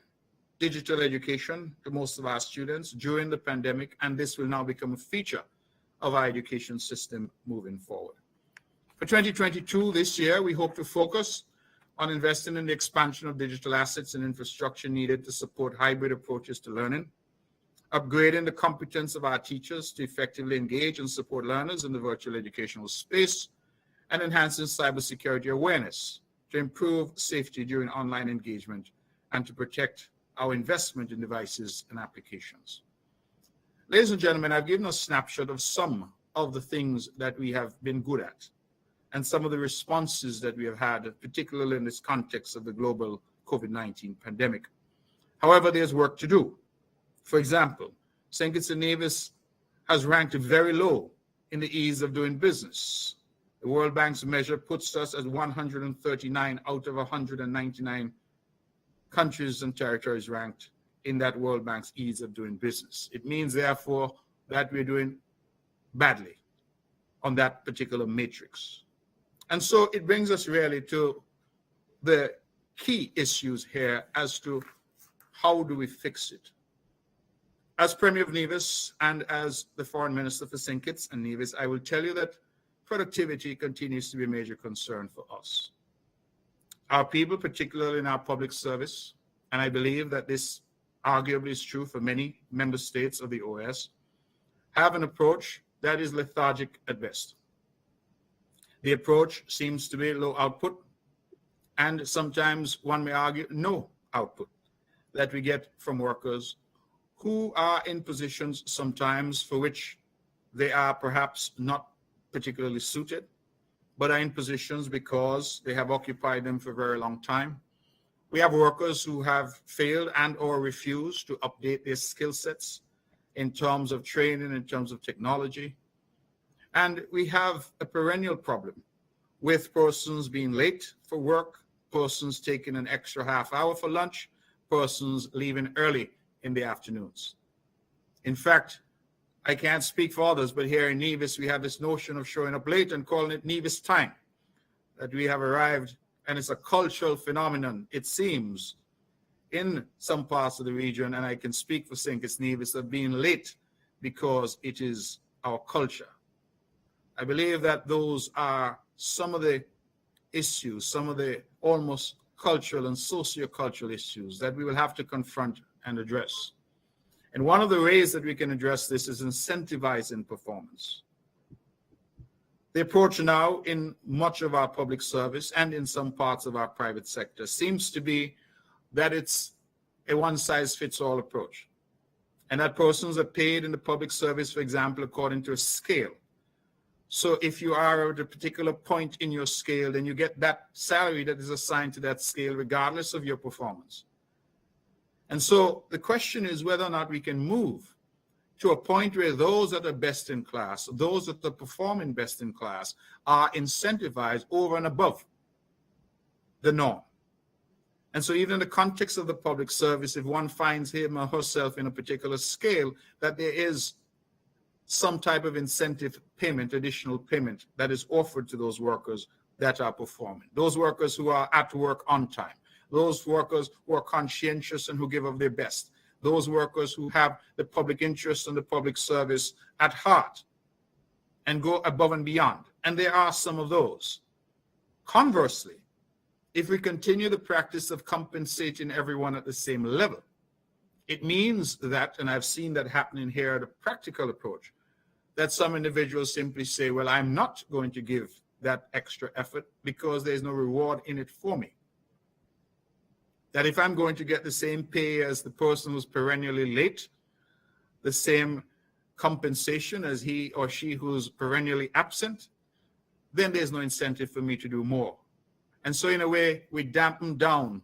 digital education to most of our students during the pandemic, and this will now become a feature of our education system moving forward. For 2022, this year, we hope to focus on investing in the expansion of digital assets and infrastructure needed to support hybrid approaches to learning, upgrading the competence of our teachers to effectively engage and support learners in the virtual educational space, and enhancing cybersecurity awareness to improve safety during online engagement and to protect our investment in devices and applications. Ladies and gentlemen, I've given a snapshot of some of the things that we have been good at and some of the responses that we have had, particularly in this context of the global COVID-19 pandemic. However, there's work to do. For example, St. Kitts and Nevis has ranked very low in the ease of doing business. The World Bank's measure puts us at 139 out of 199 countries and territories ranked in that World Bank's ease of doing business. It means, therefore, that we're doing badly on that particular matrix. And so it brings us really to the key issues here as to how do we fix it. As Premier of Nevis and as the Foreign Minister for St. Kitts and Nevis, I will tell you that productivity continues to be a major concern for us. Our people, particularly in our public service, and I believe that this arguably is true for many member states of the OAS, have an approach that is lethargic at best. The approach seems to be low output, and sometimes one may argue no output that we get from workers who are in positions sometimes for which they are perhaps not particularly suited, but are in positions because they have occupied them for a very long time. We have workers who have failed and or refused to update their skill sets in terms of training, in terms of technology. And we have a perennial problem with persons being late for work, persons taking an extra half hour for lunch, persons leaving early in the afternoons. In fact, I can't speak for others, but here in Nevis, we have this notion of showing up late and calling it Nevis time, that we have arrived, and it's a cultural phenomenon, it seems, in some parts of the region, and I can speak for St. Kitts Nevis, of being late because it is our culture. I believe that those are some of the issues, some of the almost cultural and socio-cultural issues that we will have to confront and address. And one of the ways that we can address this is incentivizing performance. The approach now in much of our public service and in some parts of our private sector seems to be that it's a one-size-fits-all approach. And that persons are paid in the public service, for example, according to a scale. So if you are at a particular point in your scale, then you get that salary that is assigned to that scale, regardless of your performance. And so the question is whether or not we can move to a point where those that are best in class, those that are performing best in class, are incentivized over and above the norm. And so even in the context of the public service, if one finds him or herself in a particular scale, that there is some type of incentive payment, additional payment that is offered to those workers that are performing, those workers who are at work on time, those workers who are conscientious and who give of their best, those workers who have the public interest and the public service at heart and go above and beyond. And there are some of those. Conversely, if we continue the practice of compensating everyone at the same level, it means that, and I've seen that happening here, the practical approach, that some individuals simply say, well, I'm not going to give that extra effort because there's no reward in it for me. That if I'm going to get the same pay as the person who's perennially late, the same compensation as he or she who's perennially absent, then there's no incentive for me to do more. And so in a way, we dampen down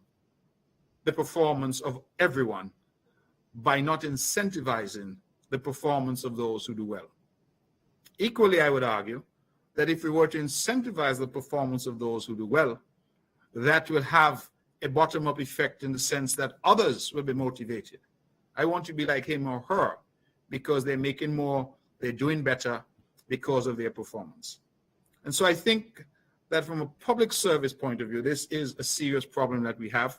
the performance of everyone by not incentivizing the performance of those who do well. Equally, I would argue that if we were to incentivize the performance of those who do well, that will have a bottom-up effect in the sense that others will be motivated. I want to be like him or her because they're making more, they're doing better because of their performance. And so I think that from a public service point of view, this is a serious problem that we have.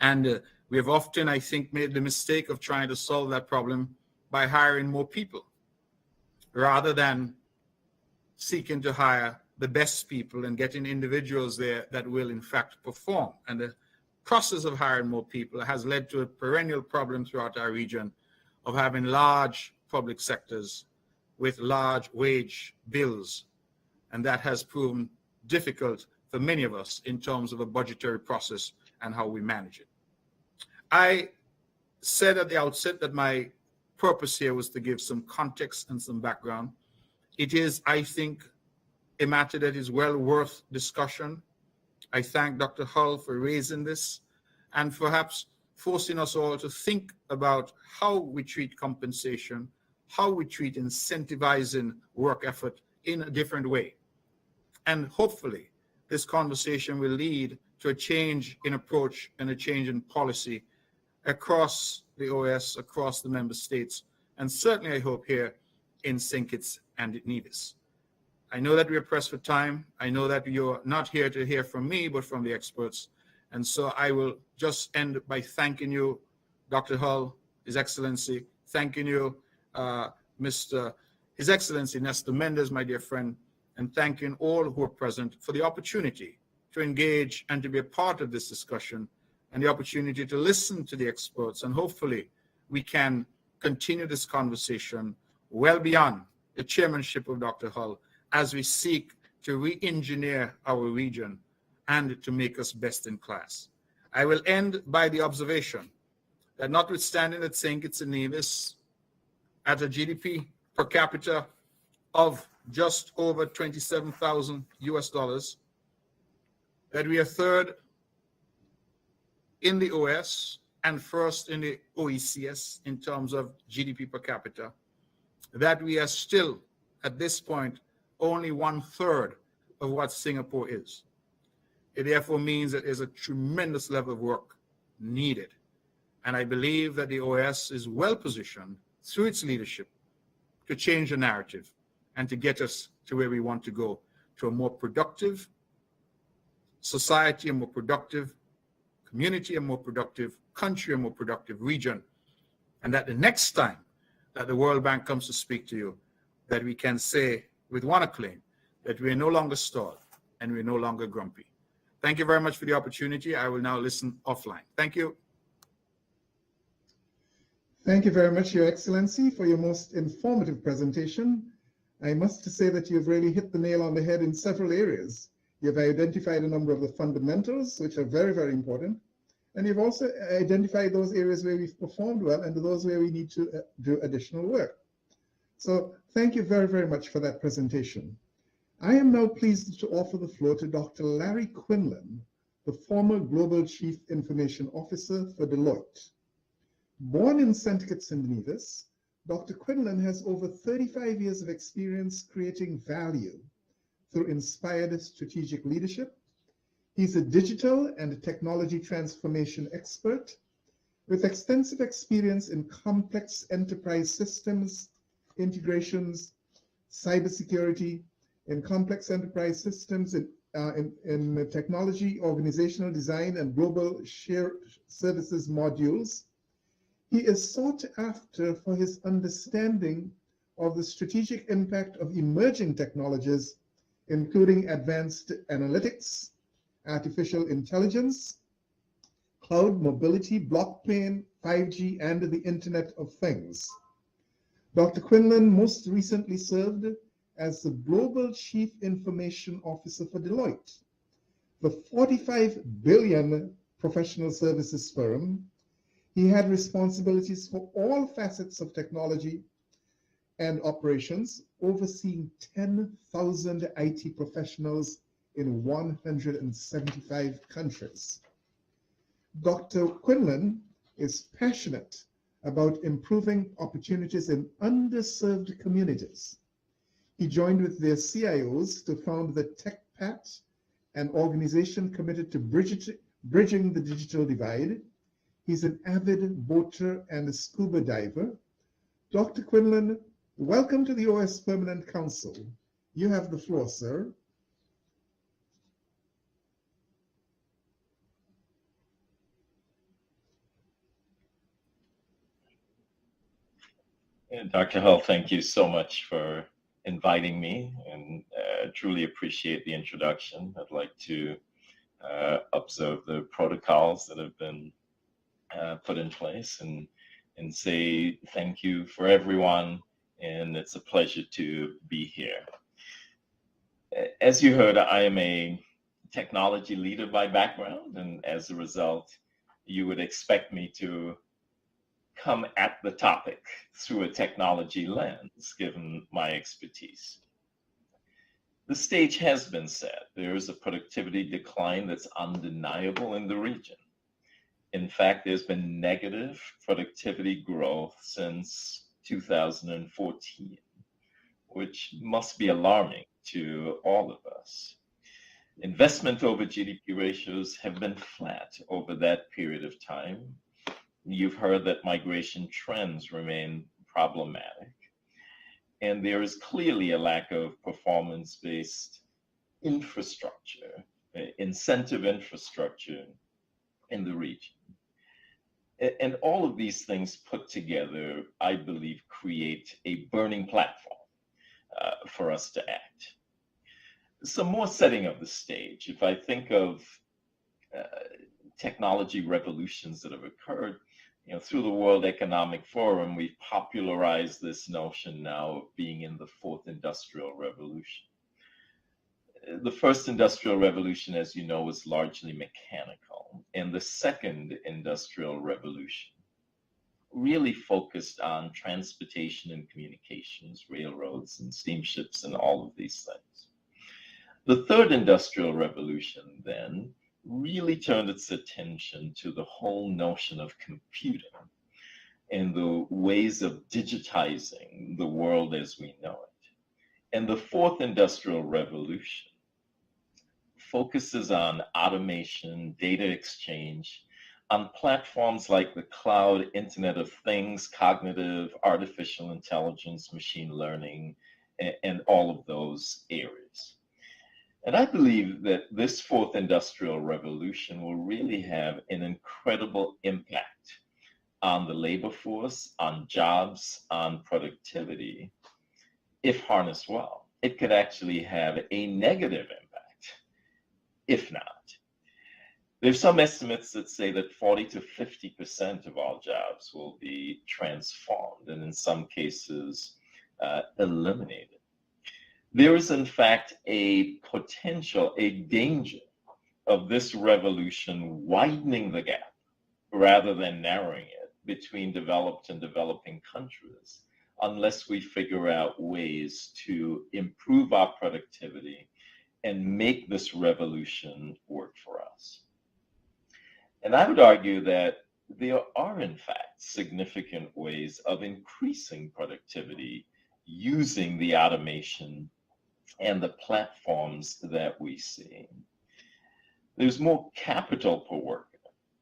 And we have often, I think, made the mistake of trying to solve that problem by hiring more people rather than seeking to hire the best people and getting individuals there that will in fact perform. And the process of hiring more people has led to a perennial problem throughout our region of having large public sectors with large wage bills. And that has proven difficult for many of us in terms of a budgetary process and how we manage it. I said at the outset that my purpose here was to give some context and some background. It is, I think, a matter that is well worth discussion. I thank Dr. Hull for raising this and perhaps forcing us all to think about how we treat compensation, how we treat incentivizing work effort in a different way. And hopefully this conversation will lead to a change in approach and a change in policy across the OAS, across the member states, and certainly I hope here in St. Kitts and Nevis. I know that we are pressed for time. I know that you're not here to hear from me, but from the experts. And so I will just end by thanking you, Dr. Hull, His Excellency, thanking you, His Excellency Nestor Mendes, my dear friend, and thanking all who are present for the opportunity to engage and to be a part of this discussion and the opportunity to listen to the experts. And hopefully we can continue this conversation well beyond the chairmanship of Dr. Hull as we seek to re-engineer our region and to make us best in class. I will end by the observation that notwithstanding that St. Kitts and Nevis at a GDP per capita of just over $27,000 US, that we are third in the OAS and first in the OECS in terms of GDP per capita, that we are still at this point only 1/3 of what Singapore is. It therefore means that there's a tremendous level of work needed. And I believe that the OAS is well positioned through its leadership to change the narrative and to get us to where we want to go, to a more productive society, a more productive community, a more productive country, a more productive region. And that the next time that the World Bank comes to speak to you, that we can say with one acclaim that we are no longer stalled and we're no longer grumpy. Thank you very much for the opportunity. I will now listen offline. Thank you. Thank you very much, Your Excellency, for your most informative presentation. I must say that you've really hit the nail on the head in several areas. You've identified a number of the fundamentals, which are very, very important. And you've also identified those areas where we've performed well and those where we need to do additional work. So thank you very, very much for that presentation. I am now pleased to offer the floor to Dr. Larry Quinlan, the former Global Chief Information Officer for Deloitte. Born in St. Kitts and Nevis, Dr. Quinlan has over 35 years of experience creating value through inspired strategic leadership. He's a digital and technology transformation expert with extensive experience in complex enterprise systems, integrations, cybersecurity, in complex enterprise systems, in technology, organizational design, and global shared services modules. He is sought after for his understanding of the strategic impact of emerging technologies, including advanced analytics, artificial intelligence, cloud mobility, blockchain, 5G, and the Internet of Things. Dr. Quinlan most recently served as the Global Chief Information Officer for Deloitte, the $45 billion professional services firm. He had responsibilities for all facets of technology and operations, overseeing 10,000 IT professionals in 175 countries. Dr. Quinlan is passionate about improving opportunities in underserved communities. He joined with their CIOs to found the TechPat, an organization committed to bridging the digital divide. He's an avid boater and a scuba diver. Dr. Quinlan, welcome to the OAS Permanent Council. You have the floor, sir. Dr. Hull, thank you so much for inviting me, and truly appreciate the introduction. I'd like to observe the protocols that have been put in place and say thank you for everyone, and it's a pleasure to be here. As you heard, I am a technology leader by background, and as a result, you would expect me to come at the topic through a technology lens, given my expertise. The stage has been set. There is a productivity decline that's undeniable in the region. In fact, there's been negative productivity growth since 2014, which must be alarming to all of us. Investment over GDP ratios have been flat over that period of time. You've heard that migration trends remain problematic, and there is clearly a lack of performance-based infrastructure, incentive infrastructure in the region. And all of these things put together, I believe, create a burning platform for us to act. Some more setting of the stage. If I think of technology revolutions that have occurred, through the World Economic Forum, we've popularized this notion now of being in the fourth industrial revolution. The first industrial revolution, as you know, was largely mechanical, and the second industrial revolution really focused on transportation and communications, railroads and steamships and all of these things. The third industrial revolution then really turned its attention to the whole notion of computing and the ways of digitizing the world as we know it. And the fourth industrial revolution focuses on automation, data exchange, on platforms like the cloud, Internet of Things, cognitive, artificial intelligence, machine learning, and all of those areas. And I believe that this fourth industrial revolution will really have an incredible impact on the labor force, on jobs, on productivity, if harnessed well. It could actually have a negative impact, if not. There's some estimates that say that 40 to 50% of all jobs will be transformed, and in some cases, eliminated. There is, in fact, a potential, a danger of this revolution widening the gap rather than narrowing it between developed and developing countries unless we figure out ways to improve our productivity and make this revolution work for us. And I would argue that there are, in fact, significant ways of increasing productivity using the automation and the platforms that we see. There's more capital per worker.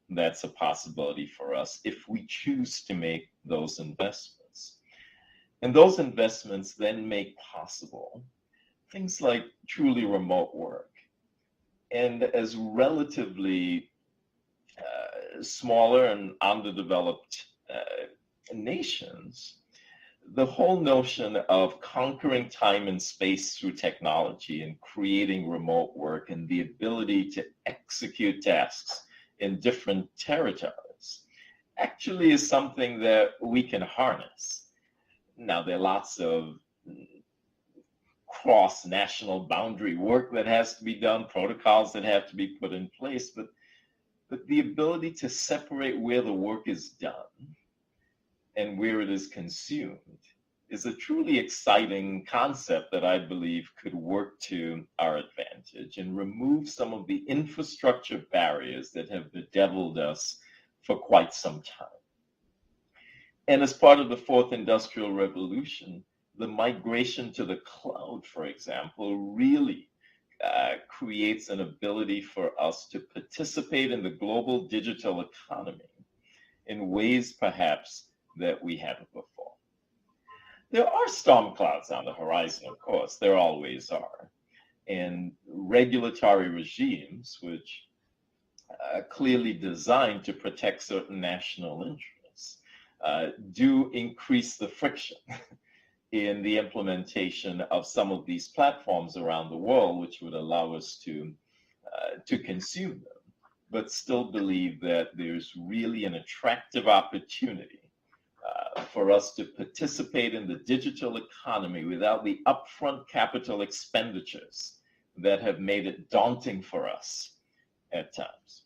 That's a possibility for us if we choose to make those investments. And those investments then make possible things like truly remote work. And as relatively smaller and underdeveloped nations, the whole notion of conquering time and space through technology and creating remote work and the ability to execute tasks in different territories actually is something that we can harness. Now, there are lots of cross-national boundary work that has to be done, protocols that have to be put in place, but the ability to separate where the work is done and where it is consumed is a truly exciting concept that I believe could work to our advantage and remove some of the infrastructure barriers that have bedeviled us for quite some time. And as part of the fourth industrial revolution, the migration to the cloud, for example, really creates an ability for us to participate in the global digital economy in ways perhaps that we haven't before. There are storm clouds on the horizon, of course, there always are. And regulatory regimes, which are clearly designed to protect certain national interests, do increase the friction in the implementation of some of these platforms around the world, which would allow us to consume them, but still believe that there's really an attractive opportunity for us to participate in the digital economy without the upfront capital expenditures that have made it daunting for us at times.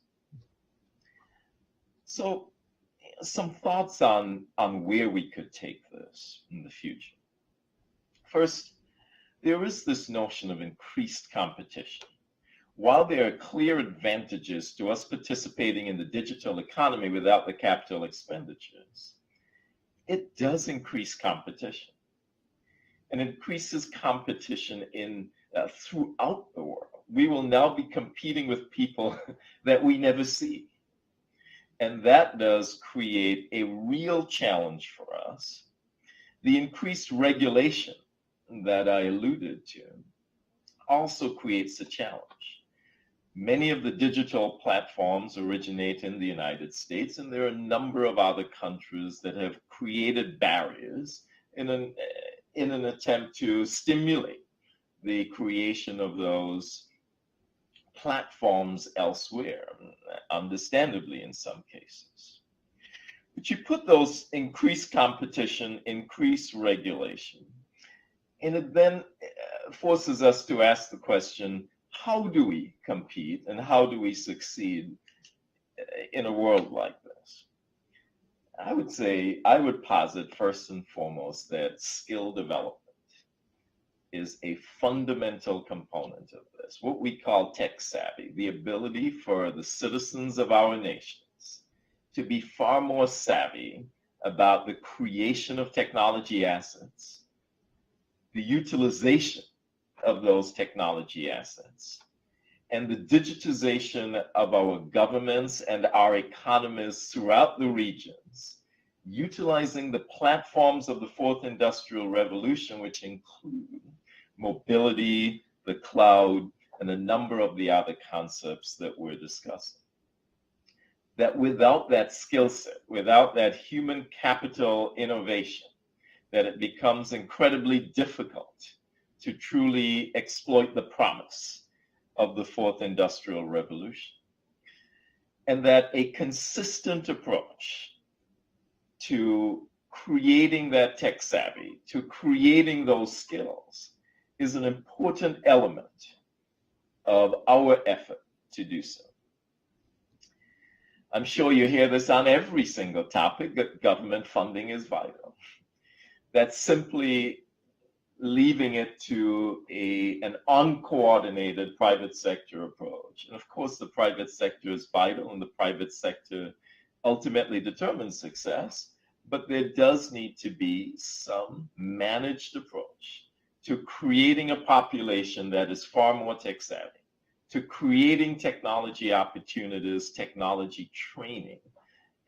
So some thoughts on where we could take this in the future. First, there is this notion of increased competition. While there are clear advantages to us participating in the digital economy without the capital expenditures, it does increase competition, and increases competition throughout the world. We will now be competing with people that we never see. And that does create a real challenge for us. The increased regulation that I alluded to also creates a challenge. Many of the digital platforms originate in the United States, and there are a number of other countries that have created barriers in an attempt to stimulate the creation of those platforms elsewhere, understandably in some cases. But you put those increased competition, increased regulation, and it then forces us to ask the question, how do we compete and how do we succeed in a world like this? I would posit first and foremost that skill development is a fundamental component of this, what we call tech savvy, the ability for the citizens of our nations to be far more savvy about the creation of technology assets, the utilization of those technology assets, and the digitization of our governments and our economies throughout the regions, utilizing the platforms of the fourth industrial revolution, which include mobility, the cloud, and a number of the other concepts that we're discussing. That without that skill set, without that human capital innovation, that it becomes incredibly difficult to truly exploit the promise of the fourth industrial revolution. And that a consistent approach to creating that tech savvy, to creating those skills, is an important element of our effort to do so. I'm sure you hear this on every single topic, that government funding is vital. That's simply leaving it to an uncoordinated private sector approach. And of course, the private sector is vital, and the private sector ultimately determines success, but there does need to be some managed approach to creating a population that is far more tech savvy, to creating technology opportunities, technology training,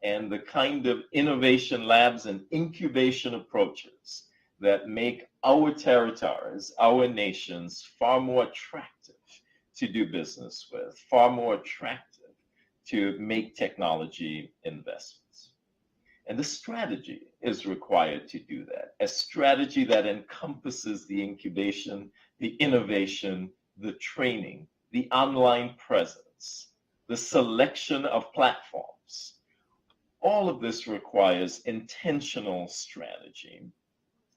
and the kind of innovation labs and incubation approaches that make our territories, our nations, far more attractive to do business with, far more attractive to make technology investments. And the strategy is required to do that, a strategy that encompasses the incubation, the innovation, the training, the online presence, the selection of platforms. All of this requires intentional strategy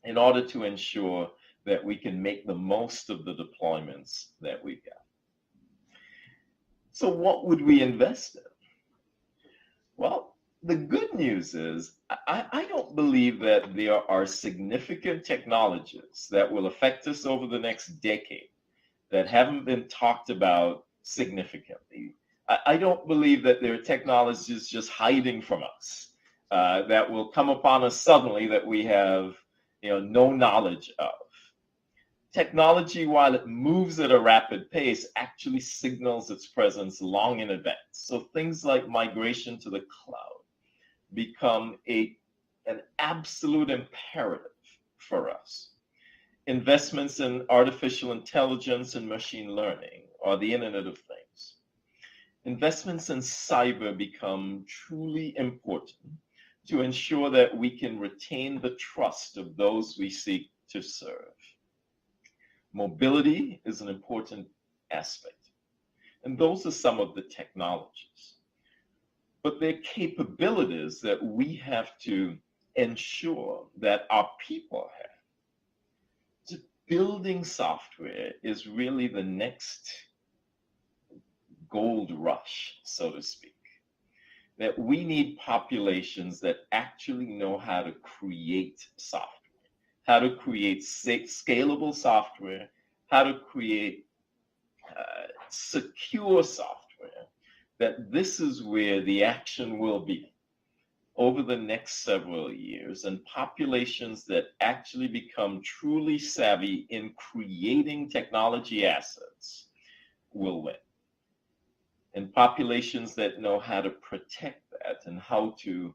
in order to ensure that we can make the most of the deployments that we've got. So what would we invest in? Well, the good news is I don't believe that there are significant technologies that will affect us over the next decade that haven't been talked about significantly. I don't believe that there are technologies just hiding from us that will come upon us suddenly that we have no knowledge of. Technology, while it moves at a rapid pace, actually signals its presence long in advance. So things like migration to the cloud become an absolute imperative for us. Investments in artificial intelligence and machine learning, or the Internet of Things. Investments in cyber become truly important to ensure that we can retain the trust of those we seek to serve. Mobility is an important aspect, and those are some of the technologies. But they're capabilities that we have to ensure that our people have. So building software is really the next gold rush, so to speak. That we need populations that actually know how to create software, how to create scalable software, how to create secure software, that this is where the action will be over the next several years, and populations that actually become truly savvy in creating technology assets will win. And populations that know how to protect that and how to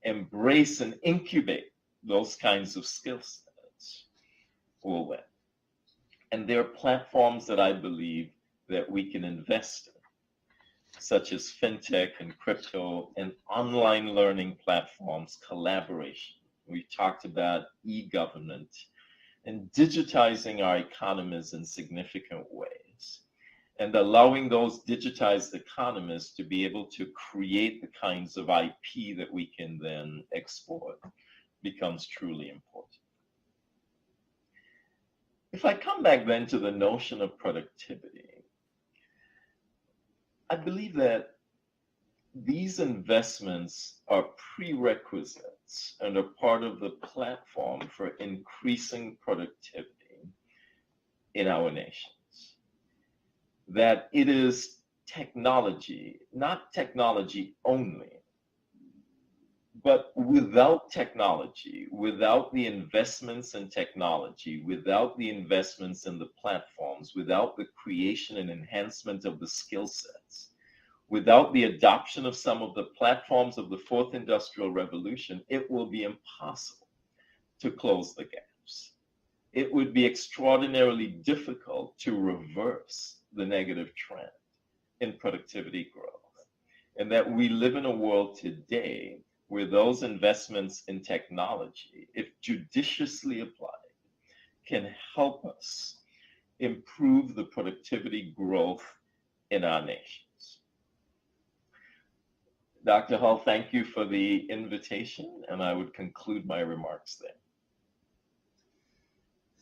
embrace and incubate those kinds of skill sets will win. And there are platforms that I believe that we can invest in, such as fintech and crypto and online learning platforms, collaboration. We talked about e-government and digitizing our economies in significant ways, and allowing those digitized economies to be able to create the kinds of IP that we can then export becomes truly important. If I come back then to the notion of productivity, I believe that these investments are prerequisites and are part of the platform for increasing productivity in our nations. That it is technology, not technology only, but without technology, without the investments in technology, without the investments in the platforms, without the creation and enhancement of the skill sets, without the adoption of some of the platforms of the fourth industrial revolution, it will be impossible to close the gaps. It would be extraordinarily difficult to reverse the negative trend in productivity growth. And that we live in a world today where those investments in technology, if judiciously applied, can help us improve the productivity growth in our nations. Dr. Hull, thank you for the invitation, and I would conclude my remarks there.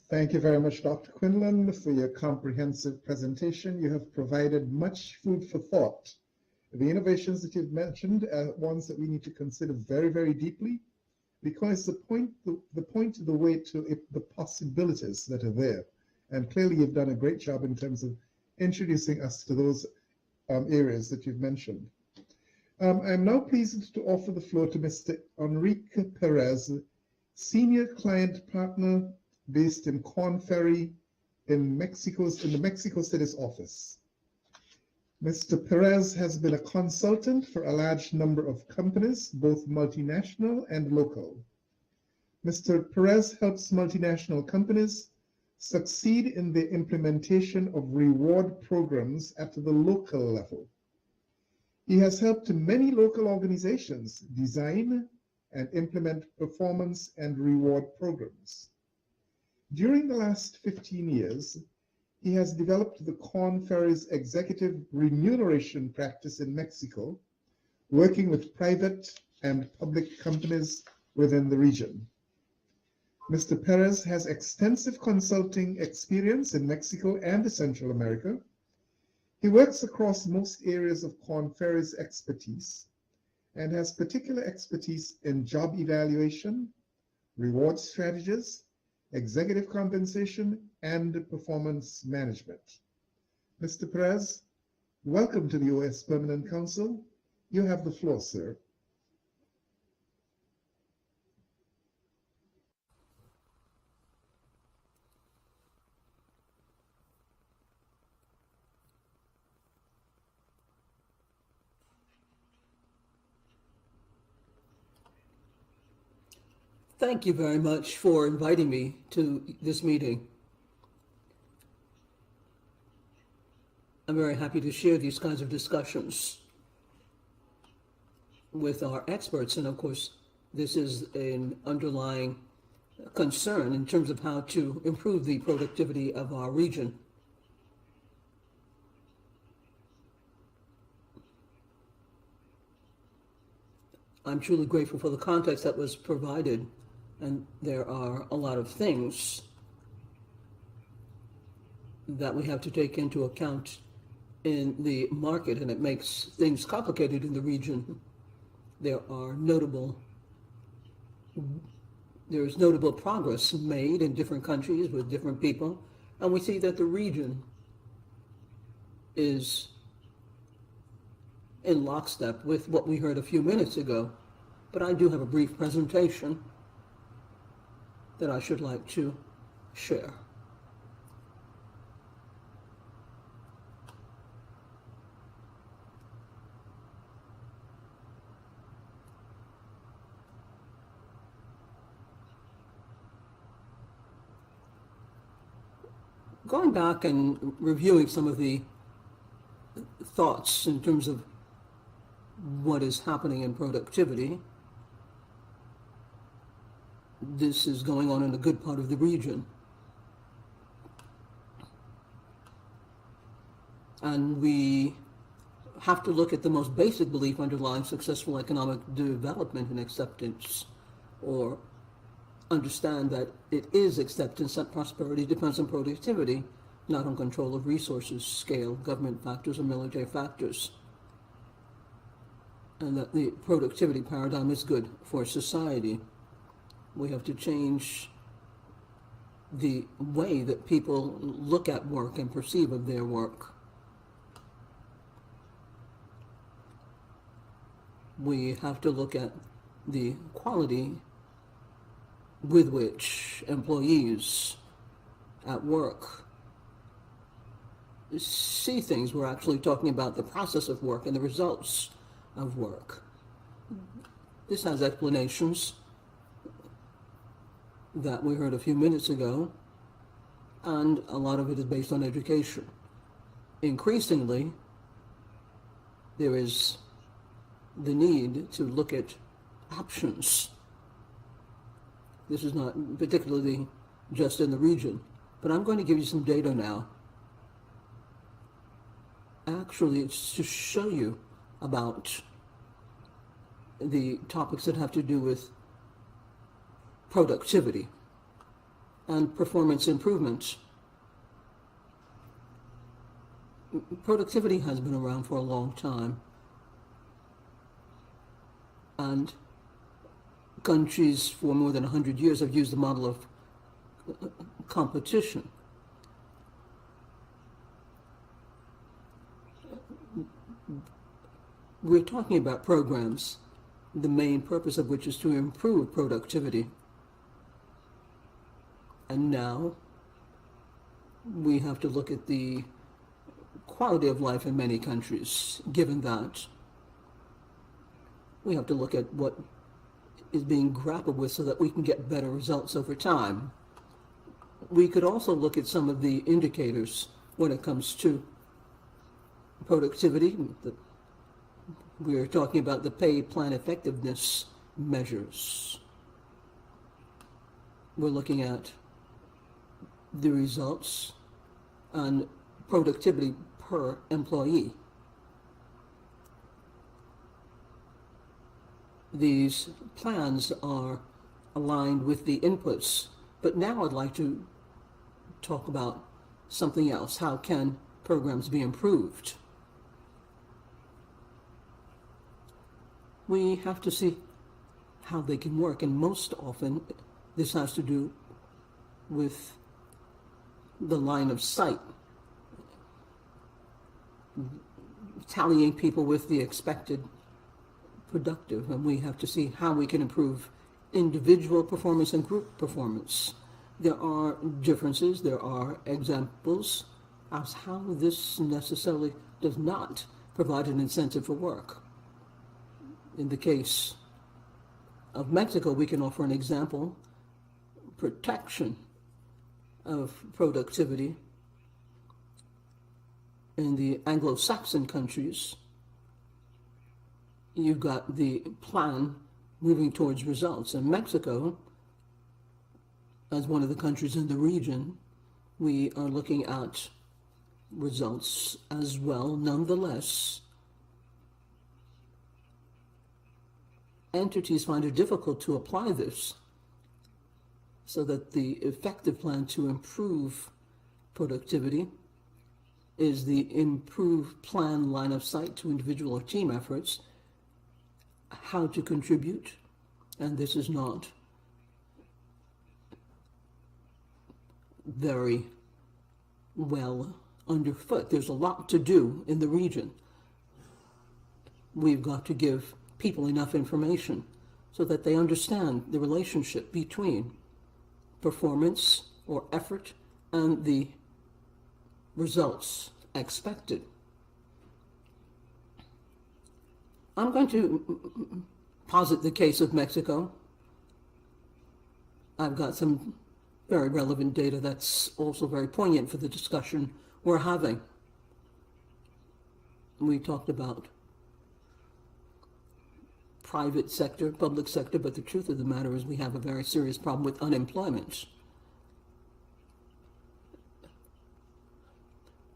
Thank you very much, Dr. Quinlan, for your comprehensive presentation. You have provided much food for thought The innovations that you've mentioned are ones that we need to consider very, very deeply, because the point, the way to the possibilities that are there. And clearly you've done a great job in terms of introducing us to those areas that you've mentioned. I'm now pleased to offer the floor to Mr. Enrique Perez, Senior Client Partner based in Corn Ferry in the Mexico City's office. Mr. Perez has been a consultant for a large number of companies, both multinational and local. Mr. Perez helps multinational companies succeed in the implementation of reward programs at the local level. He has helped many local organizations design and implement performance and reward programs. During the last 15 years, he has developed the Corn Ferry's executive remuneration practice in Mexico, working with private and public companies within the region. Mr. Perez has extensive consulting experience in Mexico and Central America. He works across most areas of Corn Ferry's expertise and has particular expertise in job evaluation, reward strategies, executive compensation, and performance management. Mr. Perez, welcome to the OAS Permanent Council. You have the floor, sir. Thank you very much for inviting me to this meeting. I'm very happy to share these kinds of discussions with our experts. And of course, this is an underlying concern in terms of how to improve the productivity of our region. I'm truly grateful for the context that was provided, and there are a lot of things that we have to take into account in the market, and it makes things complicated in the region. There is notable progress made in different countries with different people, and we see that the region is in lockstep with what we heard a few minutes ago. But I do have a brief presentation that I should like to share. Going back and reviewing some of the thoughts in terms of what is happening in productivity, this is going on in a good part of the region. And we have to look at the most basic belief underlying successful economic development and acceptance, or understand that it is acceptance that prosperity depends on productivity, not on control of resources, scale, government factors, or military factors. And that the productivity paradigm is good for society. We have to change the way that people look at work and perceive of their work. We have to look at the quality with which employees at work see things. We're actually talking about the process of work and the results of work. This has explanations that we heard a few minutes ago, and a lot of it is based on education. Increasingly, there is the need to look at options. This is not particularly just in the region, but I'm going to give you some data now. Actually, it's to show you about the topics that have to do with productivity and performance improvement. Productivity has been around for a long time, And countries for more than 100 years have used the model of competition. We're talking about programs, the main purpose of which is to improve productivity. And now we have to look at the quality of life in many countries. Given that, we have to look at what is being grappled with so that we can get better results over time. We could also look at some of the indicators when it comes to productivity. We're talking about the pay plan effectiveness measures. We're looking at the results on productivity per employee. These plans are aligned with the inputs, but now I'd like to talk about something else. How can programs be improved? We have to see how they can work, and most often this has to do with the line of sight, tallying people with the expected productive, and we have to see how we can improve individual performance and group performance. There are differences, there are examples of how this necessarily does not provide an incentive for work. In the case of Mexico, we can offer an example: protection of productivity. In the Anglo-Saxon countries, you've got the plan moving towards results. In Mexico, as one of the countries in the region, we are looking at results as well. Nonetheless, entities find it difficult to apply this, so that the effective plan to improve productivity is the improved plan line of sight to individual or team efforts, how to contribute, and this is not very well underfoot. There's a lot to do in the region. We've got to give people enough information so that they understand the relationship between performance or effort and the results expected. I'm going to posit the case of Mexico. I've got some very relevant data that's also very poignant for the discussion we're having. We talked about private sector, public sector, but the truth of the matter is we have a very serious problem with unemployment.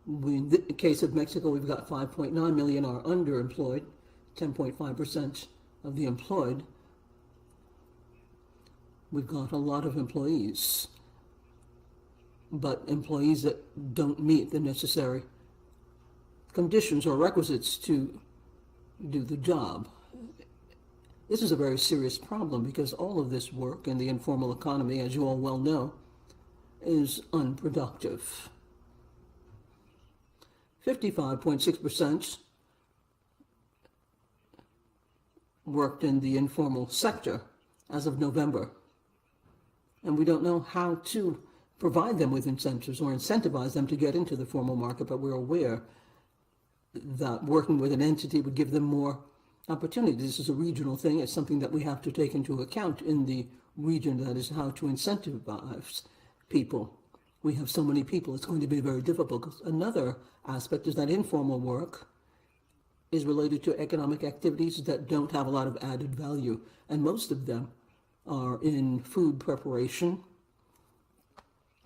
In the case of Mexico, we've got 5.9 million are underemployed, 10.5% of the employed. We've got a lot of employees, but employees that don't meet the necessary conditions or requisites to do the job. This is a very serious problem because all of this work in the informal economy, as you all well know, is unproductive. 55.6% worked in the informal sector as of November. And we don't know how to provide them with incentives or incentivize them to get into the formal market, but we're aware that working with an entity would give them more opportunity. This is a regional thing. It's something that we have to take into account in the region. That is how to incentivize people. We have so many people, it's going to be very difficult. Another aspect is that informal work is related to economic activities that don't have a lot of added value, and most of them are in food preparation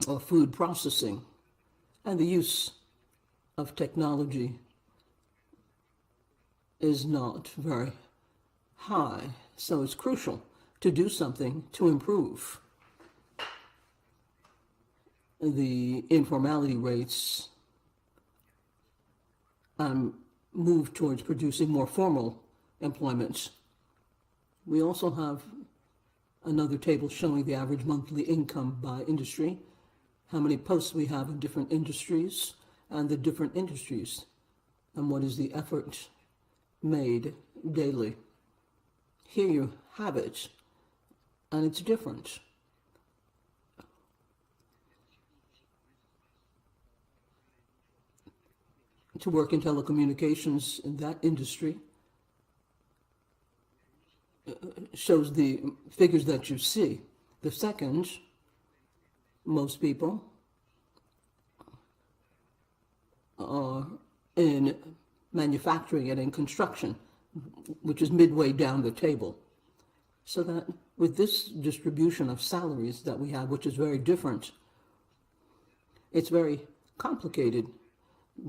or food processing, and the use of technology is not very high. So it's crucial to do something to improve the informality rates and move towards producing more formal employment. We also have another table showing the average monthly income by industry, how many posts we have in different industries, and the different industries, and what is the effort made daily. Here you have it, and it's different. To work in telecommunications in that industry shows the figures that you see. The second, most people are in manufacturing and in construction, which is midway down the table. So that with this distribution of salaries that we have, which is very different, it's very complicated,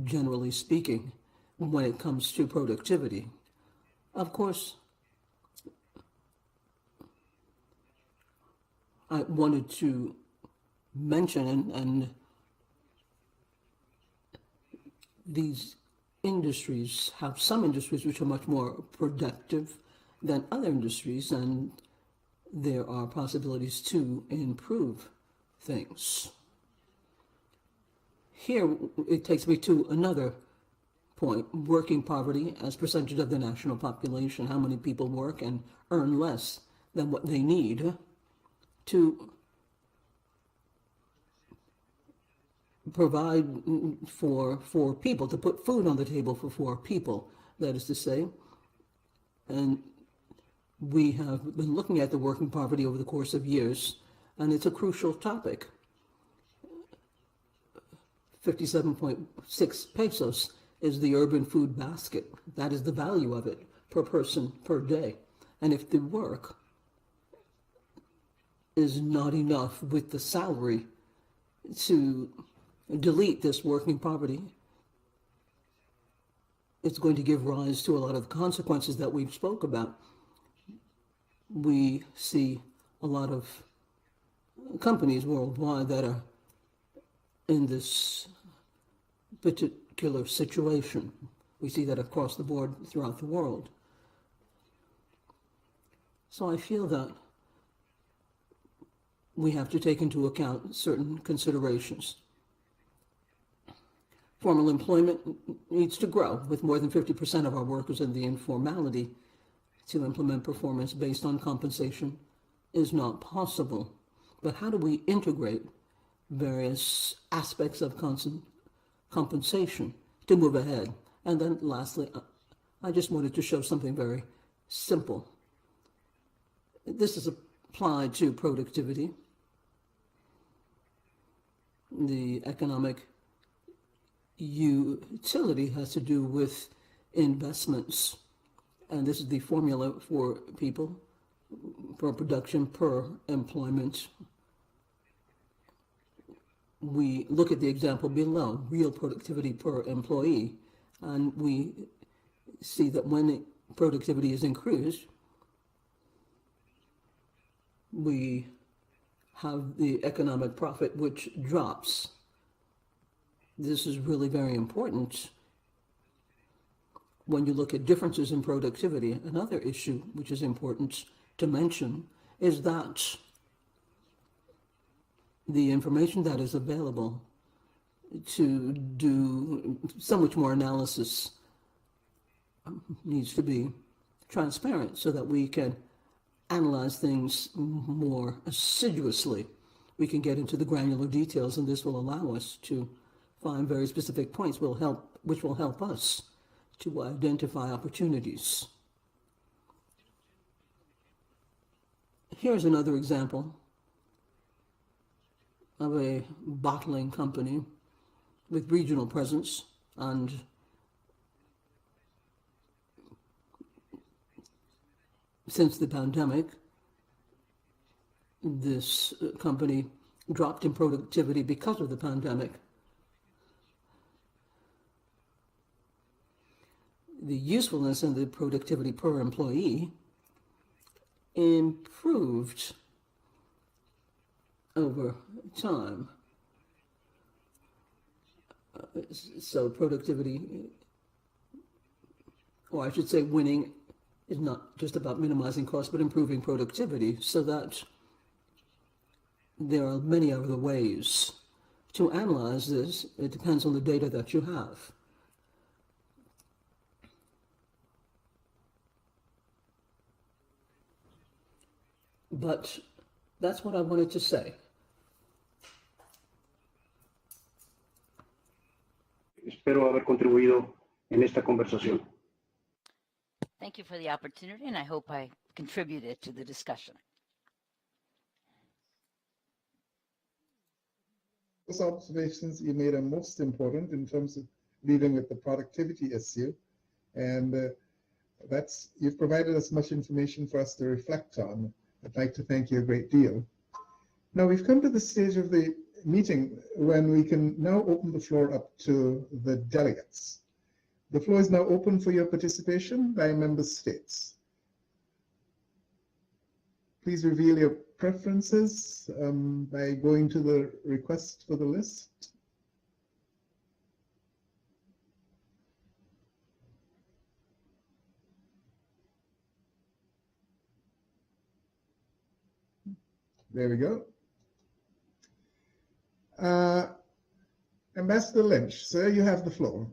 generally speaking, when it comes to productivity. Of course, I wanted to mention, and these industries have some industries which are much more productive than other industries, and there are possibilities to improve things. Here, it takes me to another point, working poverty as percentage of the national population, how many people work and earn less than what they need to provide for 4 people, to put food on the table for 4 people, that is to say. And we have been looking at the working poverty over the course of years, and it's a crucial topic. 57.6 pesos is the urban food basket. That is the value of it per person per day. And if the work is not enough with the salary to delete this working poverty, it's going to give rise to a lot of consequences that we've spoke about. We see a lot of companies worldwide that are in this particular situation. We see that across the board throughout the world. So I feel that we have to take into account certain considerations. Formal employment needs to grow, with more than 50% of our workers in the informality. To implement performance based on compensation is not possible. But how do we integrate various aspects of compensation to move ahead? And then lastly, I just wanted to show something very simple. This is applied to productivity. The economic utility has to do with investments. And this is the formula for people, per production, per employment. We look at the example below, real productivity per employee, and we see that when productivity is increased, we have the economic profit which drops. This is really very important when you look at differences in productivity. Another issue which is important to mention is that the information that is available to do so much more analysis needs to be transparent so that we can analyze things more assiduously. We can get into the granular details, and this will allow us to find very specific points which will help us to identify opportunities. Here's another example of a bottling company with regional presence, and since the pandemic, this company dropped in productivity because of the pandemic. The usefulness and the productivity per employee improved over time. So productivity, or I should say winning is not just about minimizing costs, but improving productivity, so that there are many other ways to analyze this. It depends on the data that you have. But that's what I wanted to say. Espero haber contribuido en esta conversación. Thank you for the opportunity, and I hope I contributed to the discussion. Those observations you made are most important in terms of dealing with the productivity issue, and you've provided us much information for us to reflect on. I'd like to thank you a great deal. Now we've come to the stage of the meeting when we can now open the floor up to the delegates. The floor is now open for your participation by member states. Please reveal your preferences by going to the request for the list. There we go. Ambassador Lynch, sir, you have the floor.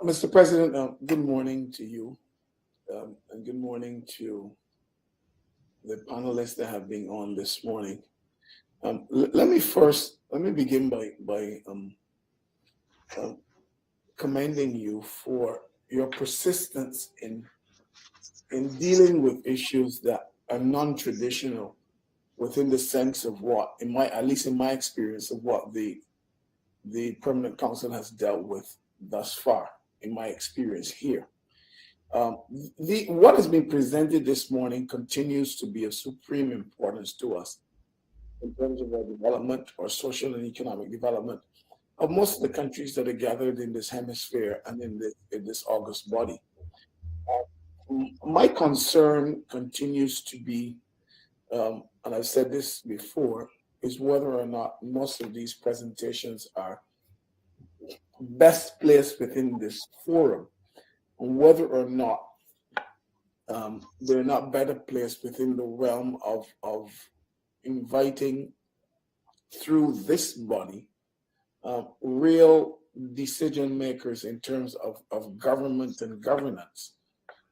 Mr. President, good morning to you, and good morning to the panelists that have been on this morning. Let me begin by commending you for your persistence in dealing with issues that are non-traditional within the sense of what, at least in my experience, of what the Permanent Council has dealt with thus far, in my experience here. What has been presented this morning continues to be of supreme importance to us in terms of our development, or social and economic development of most of the countries that are gathered in this hemisphere and in this august body. My concern continues to be, and I've said this before, is whether or not most of these presentations are best placed within this forum, and whether or not they're not better placed within the realm of inviting through this body real decision makers in terms of government and governance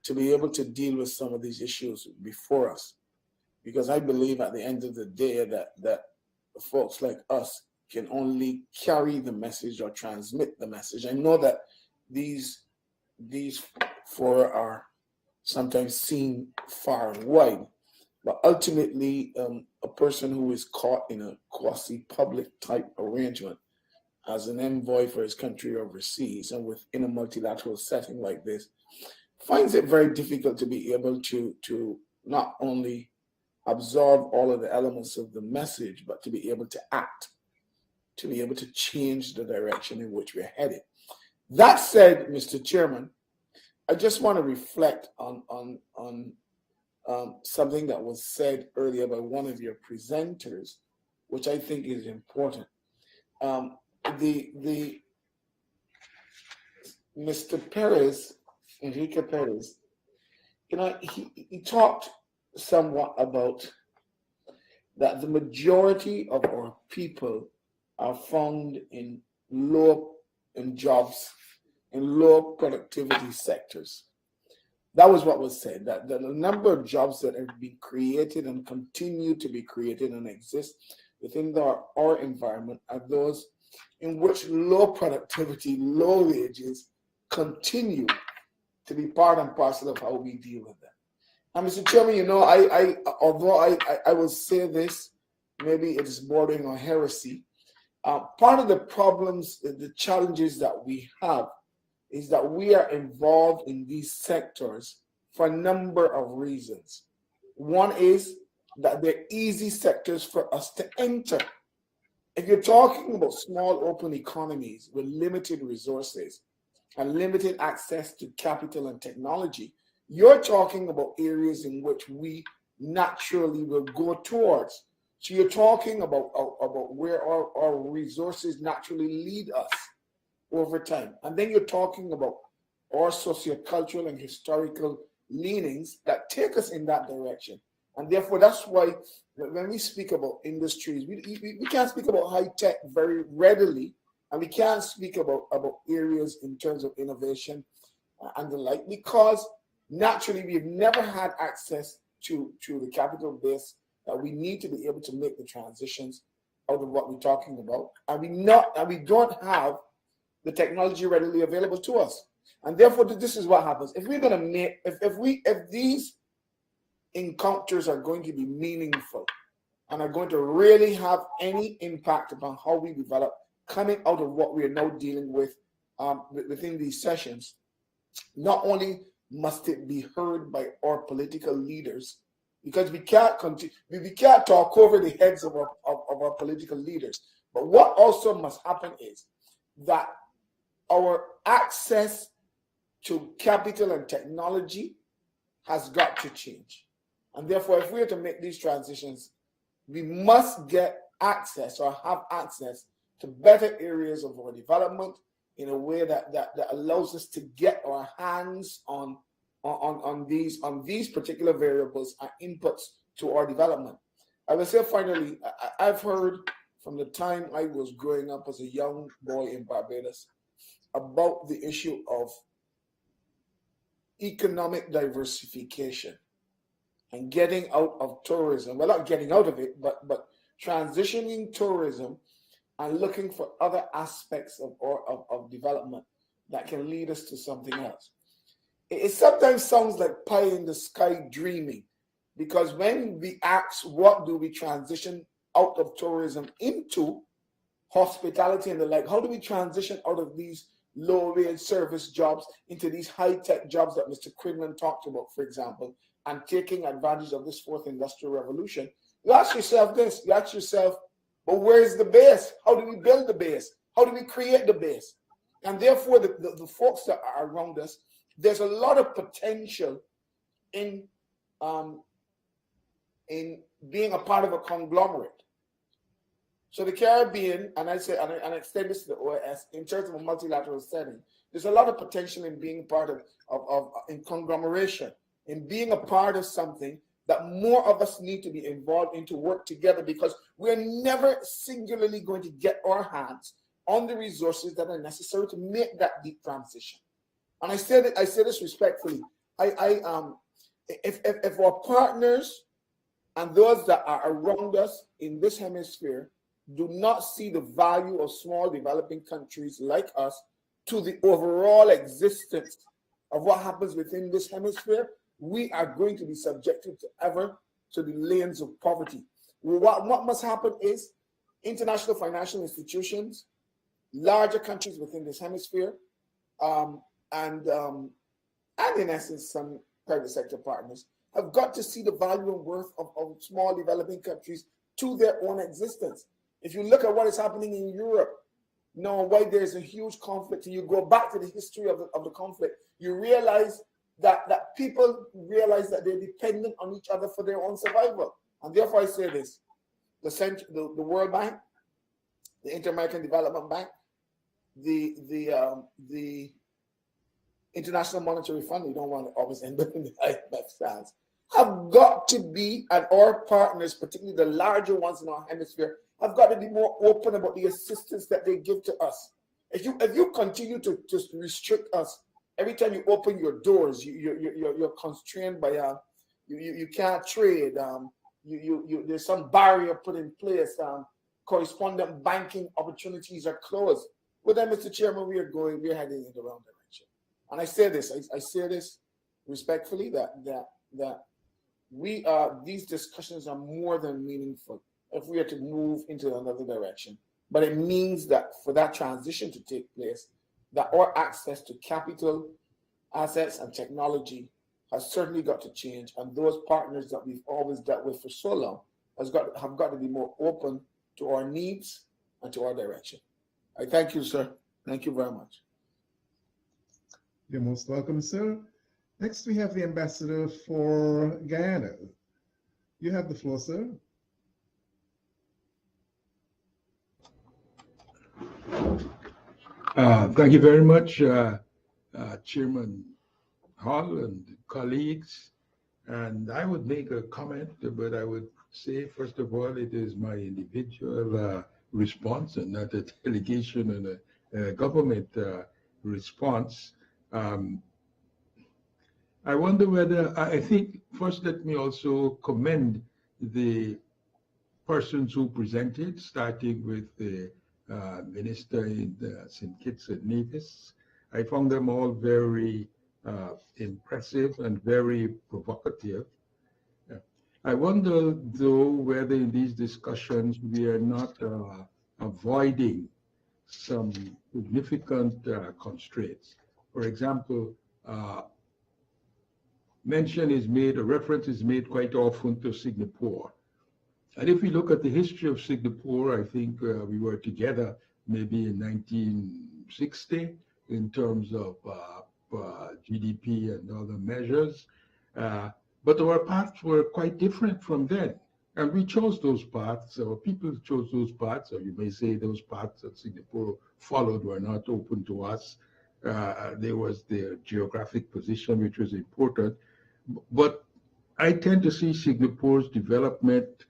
to be able to deal with some of these issues before us. Because I believe at the end of the day that folks like us can only carry the message or transmit the message. I know that these four are sometimes seen far and wide, but ultimately a person who is caught in a quasi-public type arrangement as an envoy for his country overseas and within a multilateral setting like this finds it very difficult to be able to not only absorb all of the elements of the message, but to be able to act, to be able to change the direction in which we're headed. That said, Mr. Chairman, I just want to reflect on something that was said earlier by one of your presenters, which I think is important. Mr. Perez, Enrique Perez, he talked somewhat about that the majority of our people are found in jobs in low productivity sectors. That was what was said, that the number of jobs that have been created and continue to be created and exist within our environment are those in which low productivity, low wages continue to be part and parcel of how we deal with them. And Mr. Chairman, although I will say this, maybe it's bordering on heresy, part of the problems, the challenges that we have is that we are involved in these sectors for a number of reasons. One is that they're easy sectors for us to enter. If you're talking about small open economies with limited resources and limited access to capital and technology, you're talking about areas in which we naturally will go towards. So you're talking about where our resources naturally lead us over time. And then you're talking about our sociocultural and historical leanings that take us in that direction. And therefore, that's why when we speak about industries, we can't speak about high tech very readily, and we can't speak about areas in terms of innovation and the like, because naturally we've never had access to the capital base that we need to be able to make the transitions out of what we're talking about, and we don't have the technology readily available to us. And therefore, this is what happens. If we're going to make, if these encounters are going to be meaningful and are going to really have any impact upon how we develop coming out of what we are now dealing with within these sessions, not only must it be heard by our political leaders, because we can't talk over the heads of our political leaders, but what also must happen is that our access to capital and technology has got to change. And therefore, if we are to make these transitions, we must get access or have access to better areas of our development in a way that allows us to get our hands on these particular variables and inputs to our development. I will say finally, I've heard from the time I was growing up as a young boy in Barbados about the issue of economic diversification and getting out of tourism. Well, not getting out of it, but transitioning tourism and looking for other aspects of development that can lead us to something else. It sometimes sounds like pie in the sky dreaming, because when we ask what do we transition out of tourism into, hospitality and the like, how do we transition out of these low-wage service jobs into these high-tech jobs that Mr. Quinlan talked about, for example, and taking advantage of this fourth industrial revolution? You ask yourself this, you ask yourself, but where's the base? How do we build the base? How do we create the base? And therefore, the folks that are around us, there's a lot of potential in being a part of a conglomerate. So the Caribbean, and I say, and I extend this to the OAS, in terms of a multilateral setting, there's a lot of potential in being part of in conglomeration, in being a part of something that more of us need to be involved in to work together, because we're never singularly going to get our hands on the resources that are necessary to make that deep transition. And I say this respectfully. If our partners and those that are around us in this hemisphere do not see the value of small developing countries like us to the overall existence of what happens within this hemisphere, we are going to be subjected to the lanes of poverty. What must happen is international financial institutions, larger countries within this hemisphere, and in essence, some private sector partners have got to see the value and worth of small developing countries to their own existence. If you look at what is happening in Europe, now why there's a huge conflict, and you go back to the history of the conflict, you realize that people realize that they're dependent on each other for their own survival. And therefore I say this, the World Bank, the Inter-American Development Bank, the International Monetary Fund, we don't want to always end up in the IMF stance, have got to be, and our partners, particularly the larger ones in our hemisphere, have got to be more open about the assistance that they give to us. If you continue to just restrict us, every time you open your doors, you're constrained by you can't trade. There's some barrier put in place. Correspondent banking opportunities are closed. Well, then, Mr. Chairman, we're heading in the wrong direction. And I say this respectfully, that these discussions are more than meaningful if we are to move into another direction. But it means that for that transition to take place, that our access to capital, assets, and technology has certainly got to change. And those partners that we've always dealt with for so long have got to be more open to our needs and to our direction. I thank you, sir. Thank you very much. You're most welcome, sir. Next, we have the ambassador for Guyana. You have the floor, sir. Thank you very much, Chairman Hall and colleagues. And I would make a comment, but I would say, first of all, it is my individual response and not a delegation and a government response. I wonder whether, I think, first let me also commend the persons who presented, starting with the minister in St. Kitts and Nevis. I found them all very impressive and very provocative. I wonder, though, whether in these discussions we are not avoiding some significant constraints. For example, mention is made, a reference is made quite often to Singapore. And if we look at the history of Singapore, I think we were together maybe in 1960 in terms of GDP and other measures. But our paths were quite different from then. And we chose those paths, or people chose those paths, or you may say those paths that Singapore followed were not open to us. There was their geographic position, which was important. But I tend to see Singapore's development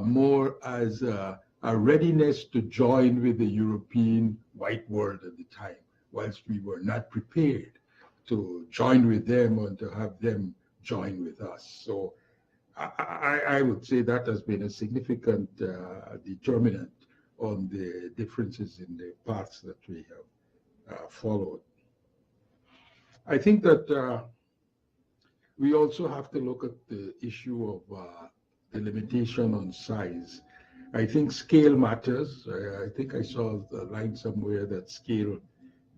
more as a readiness to join with the European white world at the time, whilst we were not prepared to join with them or to have them join with us. So I would say that has been a significant determinant on the differences in the paths that we have followed. I think that we also have to look at the issue of the limitation on size. I think scale matters. I think I saw a line somewhere that scale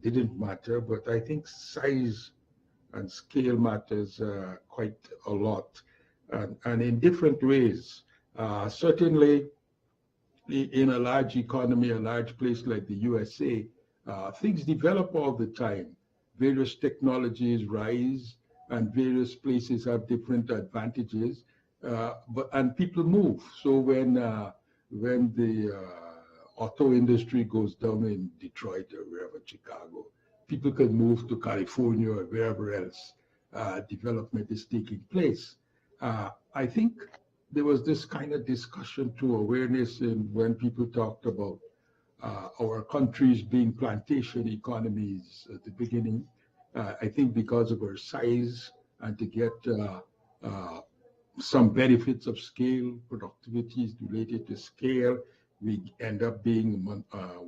didn't matter, but I think size and scale matters quite a lot, and in different ways. Certainly, in a large economy, a large place like the USA, things develop all the time. Various technologies rise, and various places have different advantages. And people move. So when the auto industry goes down in Detroit or wherever, Chicago, people can move to California or wherever else development is taking place. I think there was this kind of discussion to awareness when people talked about our countries being plantation economies at the beginning. I think because of our size and to get some benefits of scale, productivity is related to scale. We end up being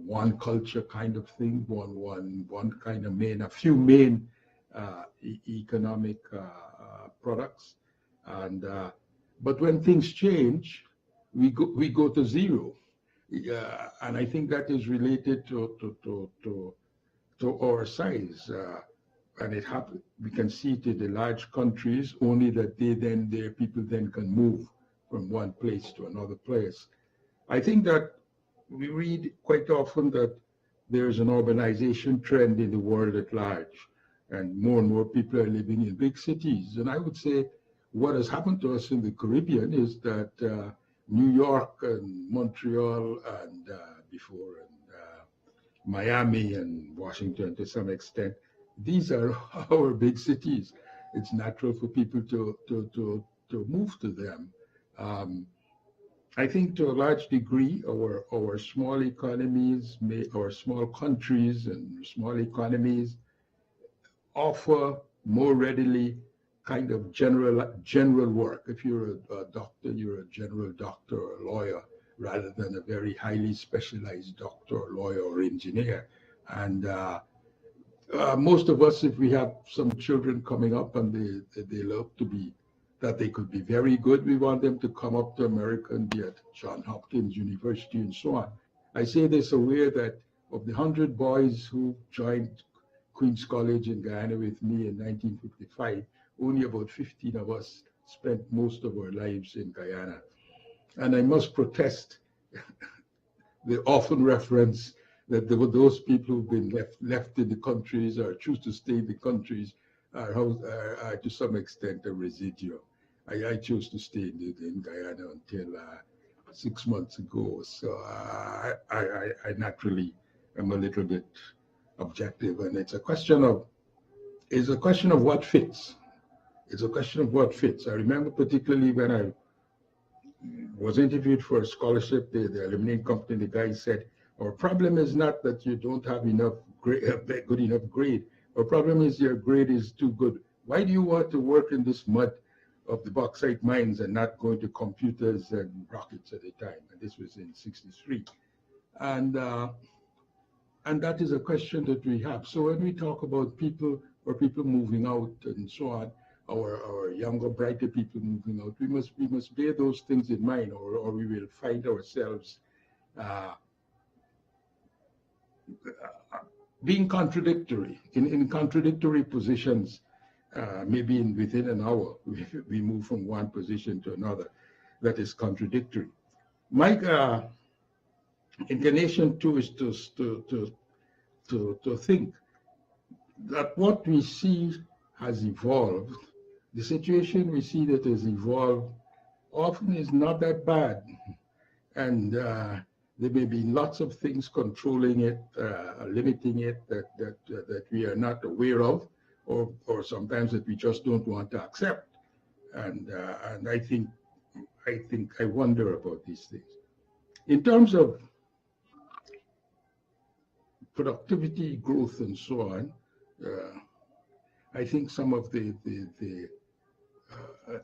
one culture kind of thing, one kind of a few main economic products. And but when things change, we go to zero. And I think that is related to our size. And it happens. We can see it in the large countries, only that their people then can move from one place to another place. I think that we read quite often that there is an urbanization trend in the world at large, and more people are living in big cities. And I would say what has happened to us in the Caribbean is that New York and Montreal and Miami and Washington to some extent, these are our big cities. It's natural for people to move to them. I think to a large degree, our small economies, our small countries and small economies offer more readily kind of general work. If you're a doctor, you're a general doctor or a lawyer, rather than a very highly specialized doctor or lawyer or engineer. And most of us, if we have some children coming up and they love to be, that they could be very good, we want them to come up to America and be at Johns Hopkins University and so on. I say this aware that of the 100 boys who joined Queen's College in Guyana with me in 1955, only about 15 of us spent most of our lives in Guyana. And I must protest the often reference that those people who've been left in the countries or choose to stay in the countries are to some extent a residual. I chose to stay in Guyana until 6 months ago, so I naturally am a little bit objective, and it's a question of what fits. It's a question of what fits. I remember particularly when I was interviewed for a scholarship, the aluminum company, the guy said, our problem is not that you don't have enough grade, good enough grade. Our problem is your grade is too good. Why do you want to work in this mud of the bauxite mines and not going to computers and rockets at the time? And this was in '63. And that is a question that we have. So when we talk about people or people moving out and so on, our younger, brighter people moving out, we must bear those things in mind, or we will find ourselves being contradictory, in contradictory positions. Maybe within an hour, we move from one position to another that is contradictory. My inclination too is to think that what we see has evolved, the situation we see that has evolved often is not that bad. And there may be lots of things controlling it, limiting it that we are not aware of, or sometimes that we just don't want to accept. And I wonder about these things. In terms of productivity, growth, and so on, I think some of the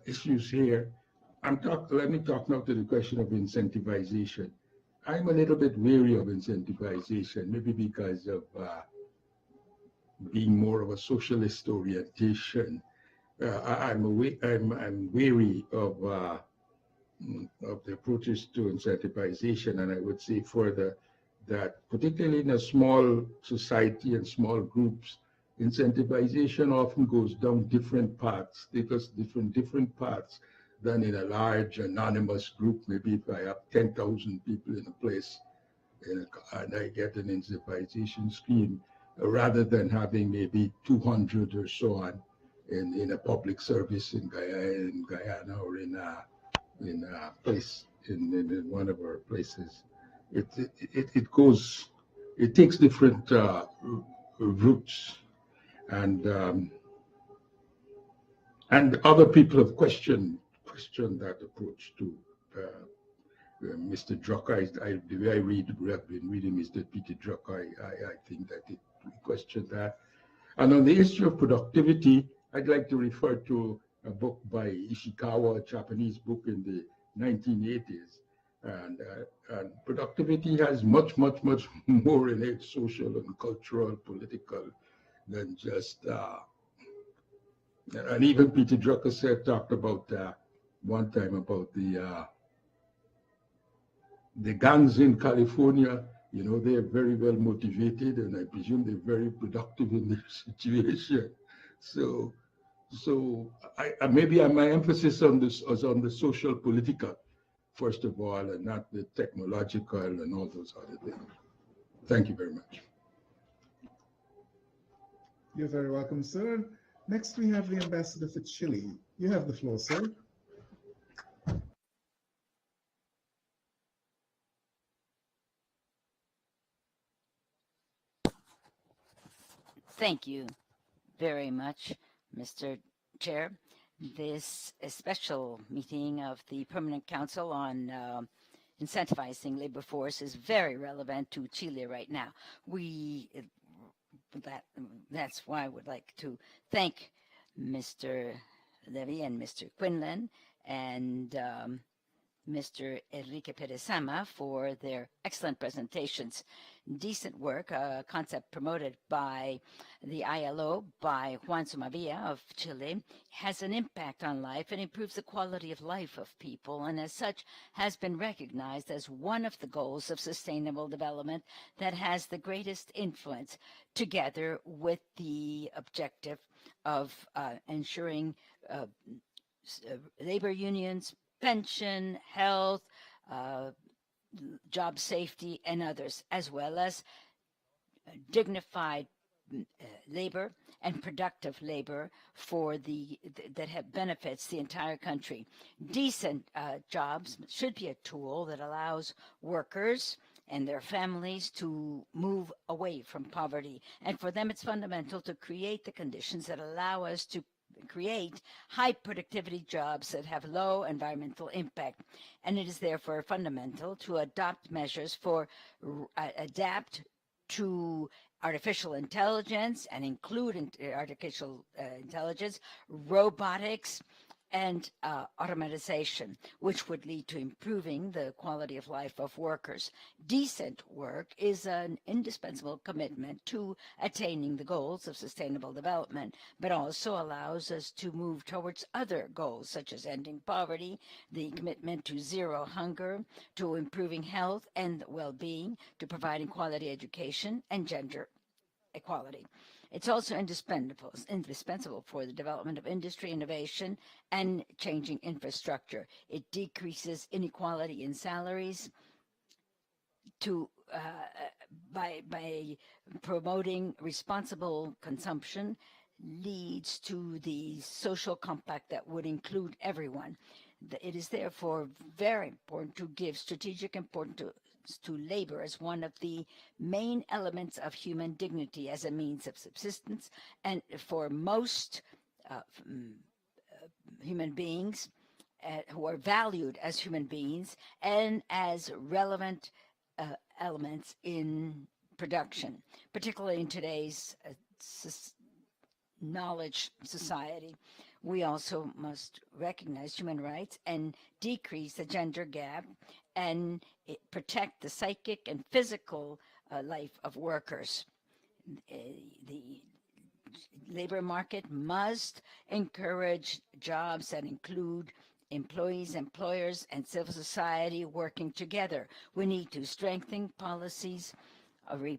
issues here, let me talk now to the question of incentivization. I'm a little bit wary of incentivization, maybe because of being more of a socialist orientation. I'm wary of the approaches to incentivization, and I would say further that particularly in a small society and small groups, incentivization often goes down different paths, because different paths than in a large anonymous group. Maybe if I have 10,000 people in a place and I get an incentivization scheme, rather than having maybe 200 or so on in a public service in Guyana or in a place in one of our places. It takes different routes, and other people have questioned that approach too. Mr. Drucker, the way I've been reading Mr. Peter Drucker, I think that we questioned that. And on the issue of productivity, I'd like to refer to a book by Ishikawa, a Japanese book in the 1980s. And productivity has much more in it, social and cultural, political, than just, and even Peter Drucker talked about one time about the gangs in California. You know, they're very well motivated, and I presume they're very productive in their situation. So maybe my emphasis on this is on the social political, first of all, and not the technological and all those other things. Thank you very much. You're very welcome, sir. Next, we have the ambassador for Chile. You have the floor, sir. Thank you very much, Mr. Chair. This is a special meeting of the Permanent Council on incentivizing labor force is very relevant to Chile right now. That's why I would like to thank Mr. Levy and Mr. Quinlan and Mr. Enrique Perezama for their excellent presentations. Decent work, a concept promoted by the ILO, by Juan Somavia of Chile, has an impact on life and improves the quality of life of people, and as such has been recognized as one of the goals of sustainable development that has the greatest influence, together with the objective of ensuring labor unions, pension, health, job safety, and others, as well as dignified labor and productive labor for that have benefits the entire country. Decent jobs should be a tool that allows workers and their families to move away from poverty. And for them, it's fundamental to create the conditions that allow us to create high productivity jobs that have low environmental impact. And it is therefore fundamental to adopt measures for adapt to artificial intelligence and include artificial intelligence, robotics, and automatization, which would lead to improving the quality of life of workers. Decent work is an indispensable commitment to attaining the goals of sustainable development, but also allows us to move towards other goals, such as ending poverty, the commitment to zero hunger, to improving health and well-being, to providing quality education and gender equality. It's also indispensable for the development of industry, innovation, and changing infrastructure. It decreases inequality in salaries by promoting responsible consumption, leads to the social compact that would include everyone. It is therefore very important to give strategic importance to labor as one of the main elements of human dignity as a means of subsistence, and for most human beings who are valued as human beings and as relevant elements in production, particularly in today's knowledge society. We also must recognize human rights and decrease the gender gap and protect the psychic and physical life of workers. The labor market must encourage jobs that include employees, employers, and civil society working together. We need to strengthen policies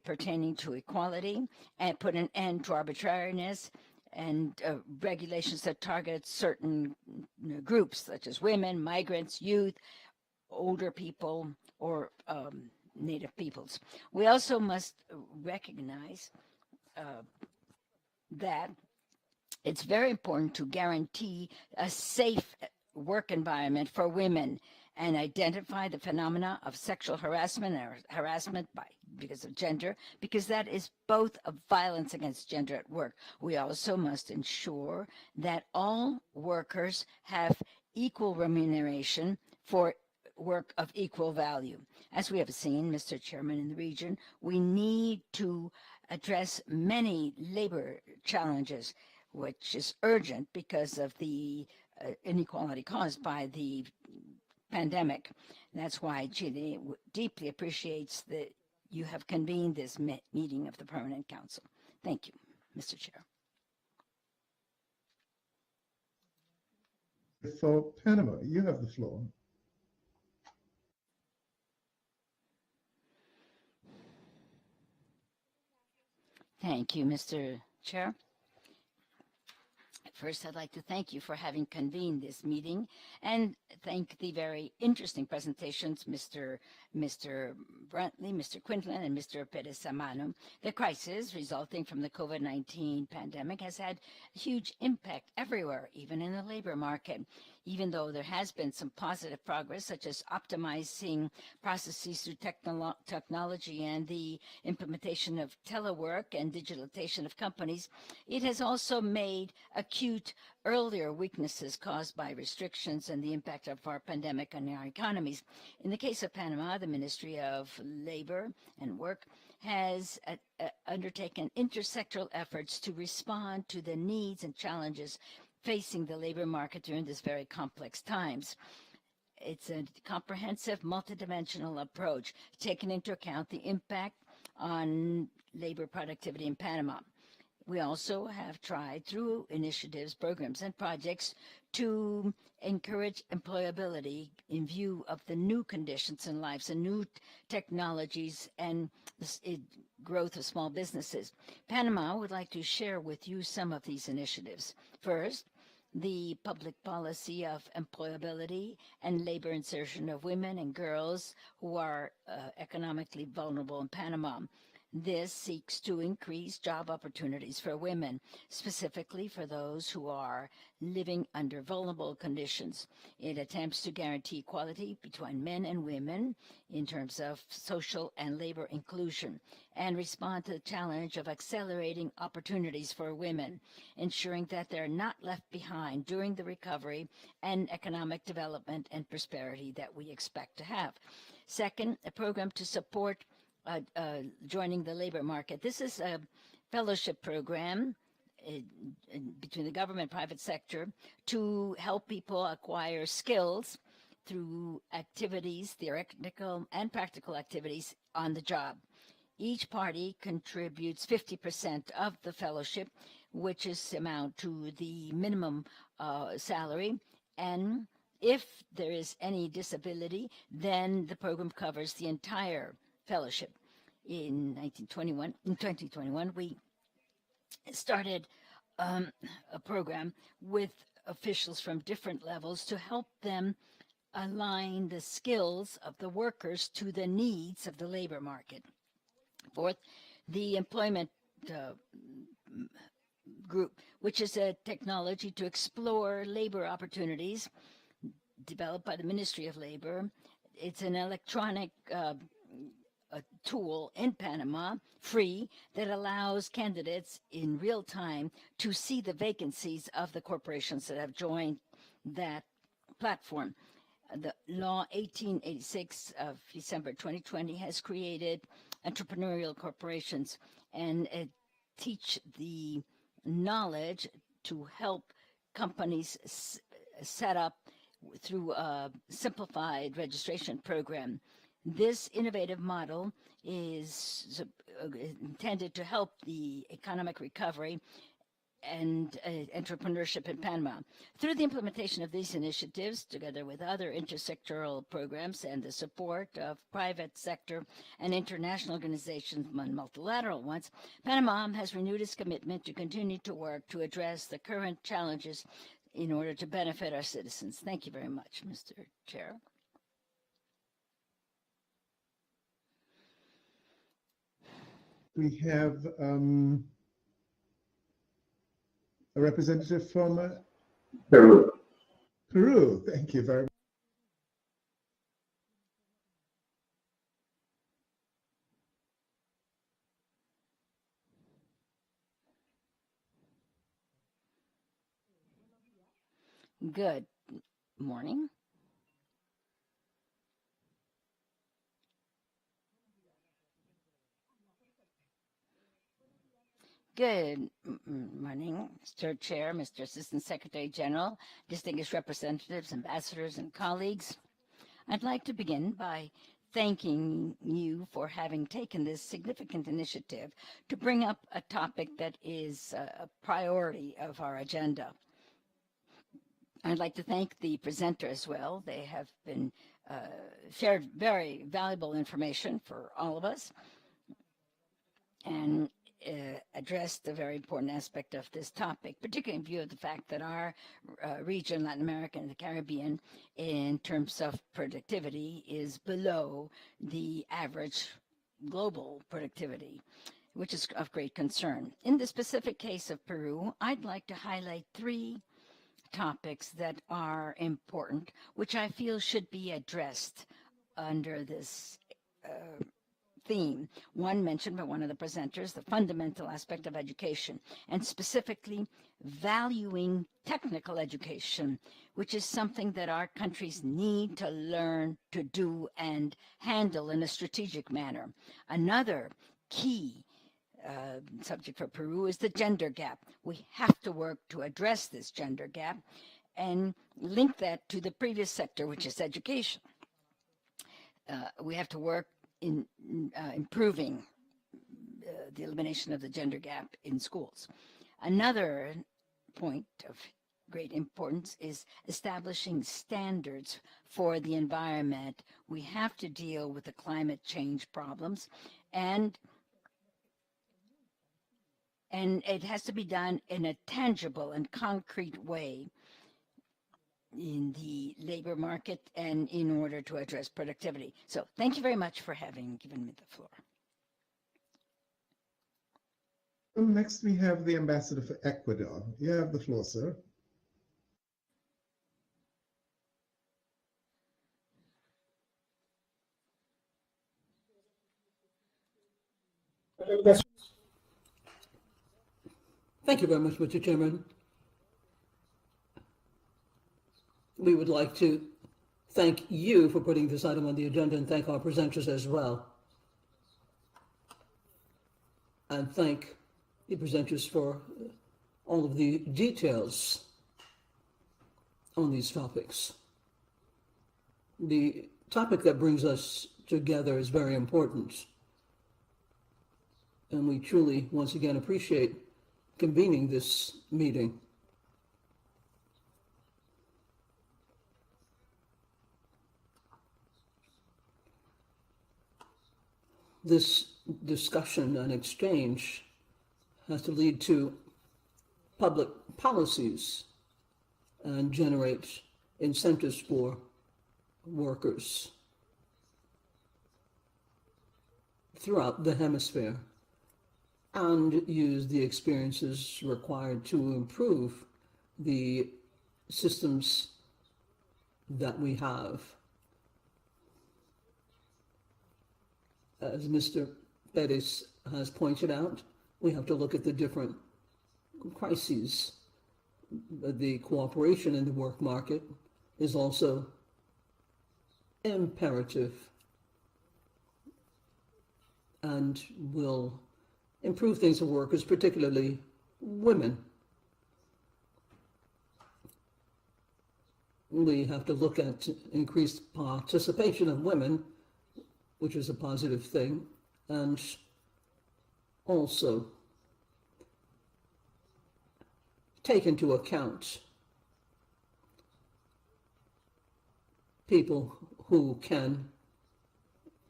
pertaining to equality and put an end to arbitrariness and regulations that target certain groups, such as women, migrants, youth, older people, or native peoples. We also must recognize that it's very important to guarantee a safe work environment for women and identify the phenomena of sexual harassment or harassment because of gender, because that is both a violence against gender at work. We also must ensure that all workers have equal remuneration for work of equal value. As we have seen, Mr. Chairman, in the region, we need to address many labor challenges, which is urgent because of the inequality caused by the pandemic. And that's why Chile deeply appreciates that you have convened this meeting of the Permanent Council. Thank you, Mr. Chair. For Panama, you have the floor. Thank you, Mr. Chair. First, I'd like to thank you for having convened this meeting and thank the very interesting presentations, Mr. Brantley, Mr. Quinlan, and Mr. Perez-Samano. The crisis resulting from the COVID-19 pandemic has had a huge impact everywhere, even in the labor market. Even though there has been some positive progress, such as optimizing processes through technology and the implementation of telework and digitalization of companies, it has also made acute earlier weaknesses caused by restrictions and the impact of our pandemic on our economies. In the case of Panama, the Ministry of Labor and Work has undertaken intersectoral efforts to respond to the needs and challenges facing the labor market during this very complex times. It's a comprehensive, multidimensional approach, taking into account the impact on labor productivity in Panama. We also have tried through initiatives, programs, and projects to encourage employability in view of the new conditions in lives and new technologies and the growth of small businesses. Panama would like to share with you some of these initiatives. First, the public policy of employability and labor insertion of women and girls who are economically vulnerable in Panama. This seeks to increase job opportunities for women, specifically for those who are living under vulnerable conditions. It attempts to guarantee equality between men and women in terms of social and labor inclusion, and respond to the challenge of accelerating opportunities for women, ensuring that they're not left behind during the recovery and economic development and prosperity that we expect to have. Second, a program to support joining the labor market. This is a fellowship program between the government and private sector to help people acquire skills through activities, theoretical and practical activities on the job. Each party contributes 50% of the fellowship, which is amount to the minimum salary, and if there is any disability, then the program covers the entire fellowship. In 2021, we started a program with officials from different levels to help them align the skills of the workers to the needs of the labor market. Fourth, the employment group, which is a technology to explore labor opportunities developed by the Ministry of Labor. It's an electronic a tool in Panama, free, that allows candidates in real time to see the vacancies of the corporations that have joined that platform. The Law 1886 of December 2020 has created entrepreneurial corporations and teach the knowledge to help companies set up through a simplified registration program. This innovative model is intended to help the economic recovery and entrepreneurship in Panama. Through the implementation of these initiatives, together with other intersectoral programs and the support of private sector and international organizations and multilateral ones, Panama has renewed its commitment to continue to work to address the current challenges in order to benefit our citizens. Thank you very much, Mr. Chair. We have a representative from Peru. Peru. Thank you very much. Good morning. Good morning, Mr. Chair, Mr. Assistant Secretary General, distinguished representatives, ambassadors, and colleagues. I'd like to begin by thanking you for having taken this significant initiative to bring up a topic that is a priority of our agenda. I'd like to thank the presenter as well. They have been shared very valuable information for all of us and addressed a very important aspect of this topic, particularly in view of the fact that our region, Latin America and the Caribbean, in terms of productivity, is below the average global productivity, which is of great concern. In the specific case of Peru, I'd like to highlight three topics that are important, which I feel should be addressed under this theme. One mentioned by one of the presenters, the fundamental aspect of education, and specifically valuing technical education, which is something that our countries need to learn to do and handle in a strategic manner. Another key subject for Peru is the gender gap. We have to work to address this gender gap and link that to the previous sector, which is education. We have to work in improving the elimination of the gender gap in schools. Another point of great importance is establishing standards for the environment. We have to deal with the climate change problems, and it has to be done in a tangible and concrete way in the labor market and in order to address productivity. So thank you very much for having given me the floor. Next, we have the ambassador for Ecuador. You have the floor, sir. Thank you very much, Mr. Chairman. We would like to thank you for putting this item on the agenda and thank our presenters as well. And thank the presenters for all of the details on these topics. The topic that brings us together is very important. And we truly, once again, appreciate convening this meeting. This discussion and exchange has to lead to public policies and generate incentives for workers throughout the hemisphere and use the experiences required to improve the systems that we have. As Mr. Perez has pointed out, we have to look at the different crises. The cooperation in the work market is also imperative and will improve things for workers, particularly women. We have to look at increased participation of women, which is a positive thing, and also take into account people who can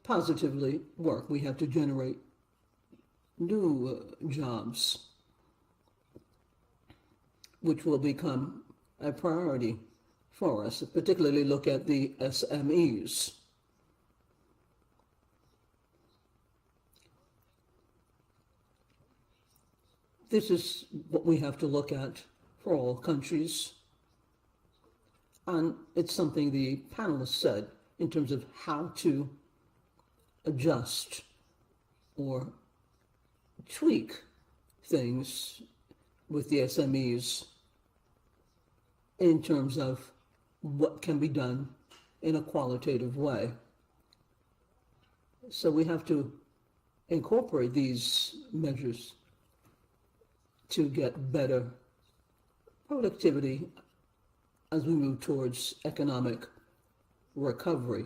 positively work. We have to generate new jobs, which will become a priority for us, particularly look at the SMEs. This is what we have to look at for all countries. And it's something the panelists said in terms of how to adjust or tweak things with the SMEs in terms of what can be done in a qualitative way. So we have to incorporate these measures to get better productivity as we move towards economic recovery.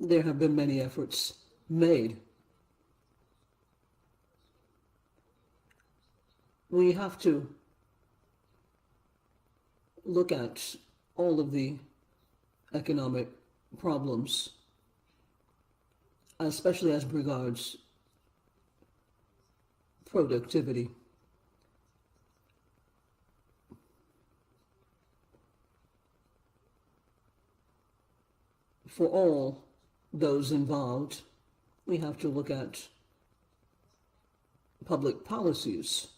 There have been many efforts made. We have to look at all of the economic problems, especially as regards productivity. For all those involved, we have to look at public policies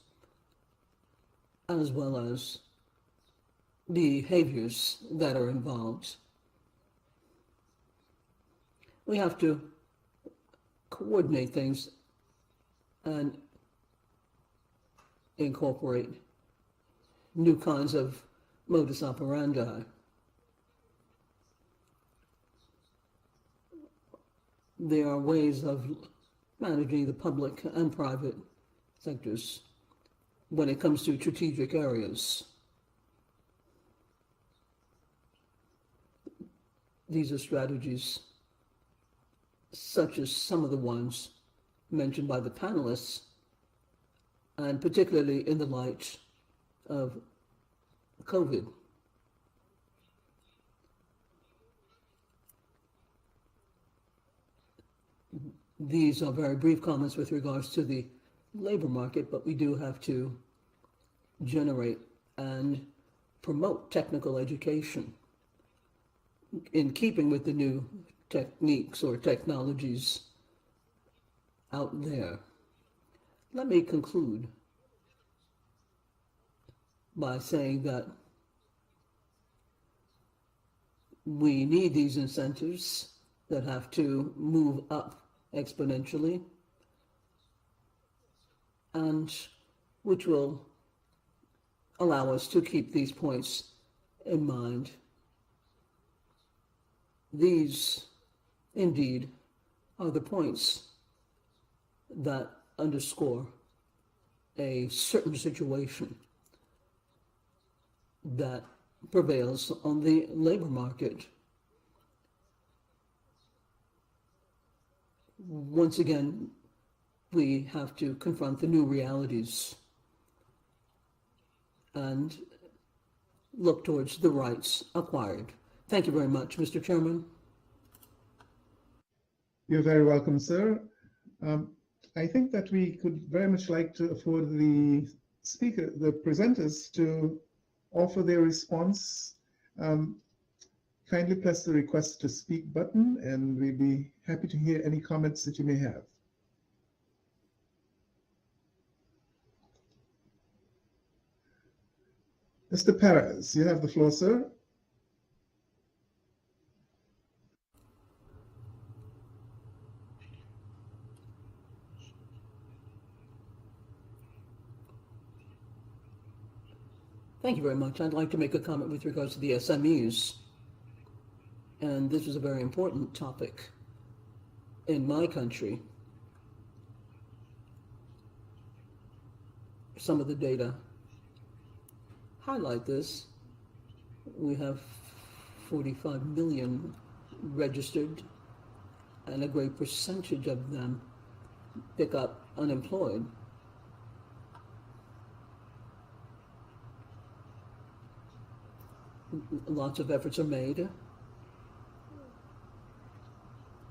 as well as behaviors that are involved. We have to coordinate things and incorporate new kinds of modus operandi. There are ways of managing the public and private sectors when it comes to strategic areas. These are strategies such as some of the ones mentioned by the panelists, and particularly in the light of COVID. These are very brief comments with regards to the labor market, but we do have to generate and promote technical education in keeping with the new techniques or technologies out there. Let me conclude by saying that we need these incentives that have to move up exponentially and which will allow us to keep these points in mind. These, indeed, are the points that underscore a certain situation that prevails on the labor market. Once again, we have to confront the new realities and look towards the rights acquired. Thank you very much, Mr. Chairman. You're very welcome, sir. I think that we could very much like to afford the presenters to offer their response. Kindly press the request to speak button and we'll be happy to hear any comments that you may have. Mr. Perez, you have the floor, sir. Thank you very much. I'd like to make a comment with regards to the SMEs. And this is a very important topic in my country. Some of the data highlight this. We have 45 million registered, and a great percentage of them pick up unemployed. Lots of efforts are made,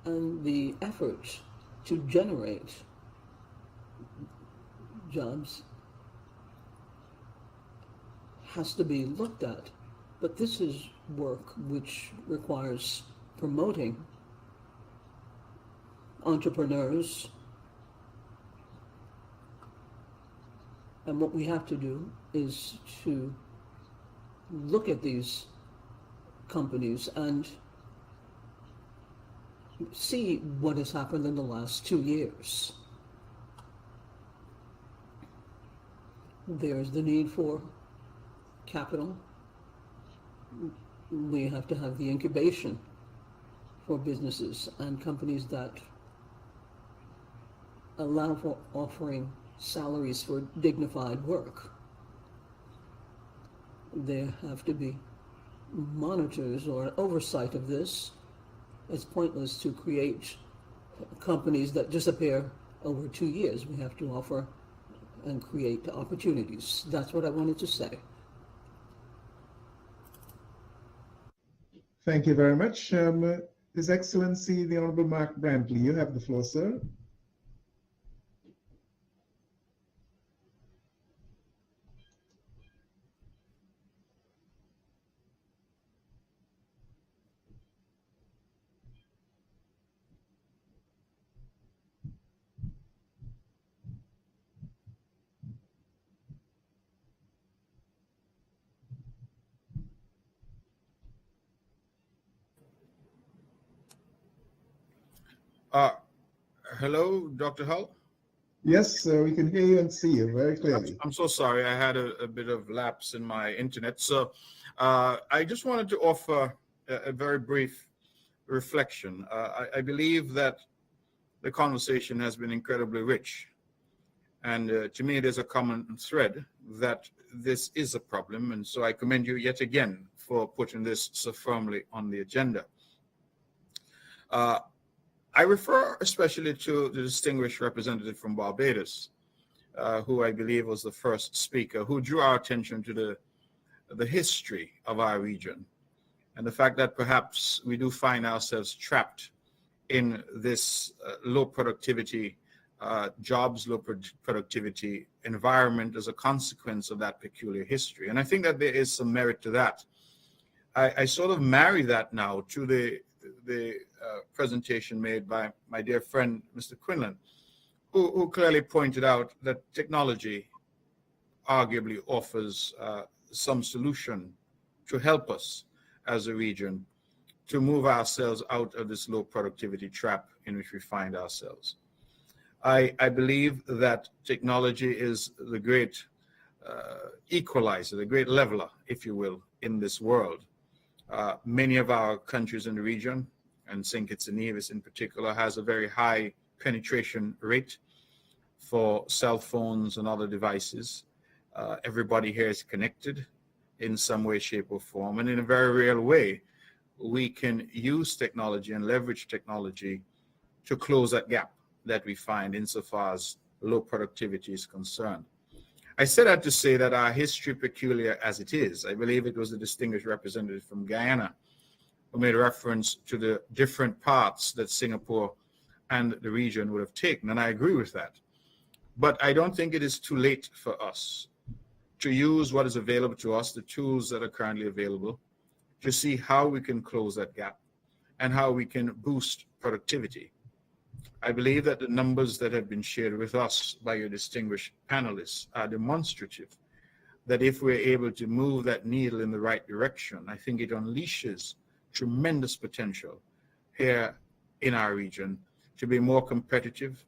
and the effort to generate jobs has to be looked at. But this is work which requires promoting entrepreneurs. And what we have to do is to look at these companies and see what has happened in the last 2 years. There's the need for capital. We have to have the incubation for businesses and companies that allow for offering salaries for dignified work. There have to be monitors or oversight of this. It's pointless to create companies that disappear over 2 years. We have to offer and create opportunities. That's what I wanted to say. Thank you very much. His Excellency, the Honorable Mark Brantley, you have the floor, sir. Hello, Dr. Hull? Yes, we can hear you and see you very clearly. I'm so sorry. I had a bit of lapse in my internet. So I just wanted to offer a very brief reflection. I believe that the conversation has been incredibly rich. And to me, there's a common thread that this is a problem. And so I commend you yet again for putting this so firmly on the agenda. I refer especially to the distinguished representative from Barbados, who I believe was the first speaker, who drew our attention to the history of our region and the fact that perhaps we do find ourselves trapped in this low productivity jobs, low productivity environment as a consequence of that peculiar history. And I think that there is some merit to that. I sort of marry that now to the presentation made by my dear friend, Mr. Quinlan, who clearly pointed out that technology arguably offers some solution to help us as a region to move ourselves out of this low productivity trap in which we find ourselves. I believe that technology is the great equalizer, the great leveler, if you will, in this world. Many of our countries in the region, and St. Kitts and Nevis in particular, has a very high penetration rate for cell phones and other devices. Everybody here is connected in some way, shape, or form. And in a very real way, we can use technology and leverage technology to close that gap that we find insofar as low productivity is concerned. I said that to say that our history, peculiar as it is, I believe it was the distinguished representative from Guyana who made reference to the different paths that Singapore and the region would have taken, and I agree with that. But I don't think it is too late for us to use what is available to us, the tools that are currently available, to see how we can close that gap and how we can boost productivity. I believe that the numbers that have been shared with us by your distinguished panelists are demonstrative that if we're able to move that needle in the right direction, I think it unleashes tremendous potential here in our region to be more competitive,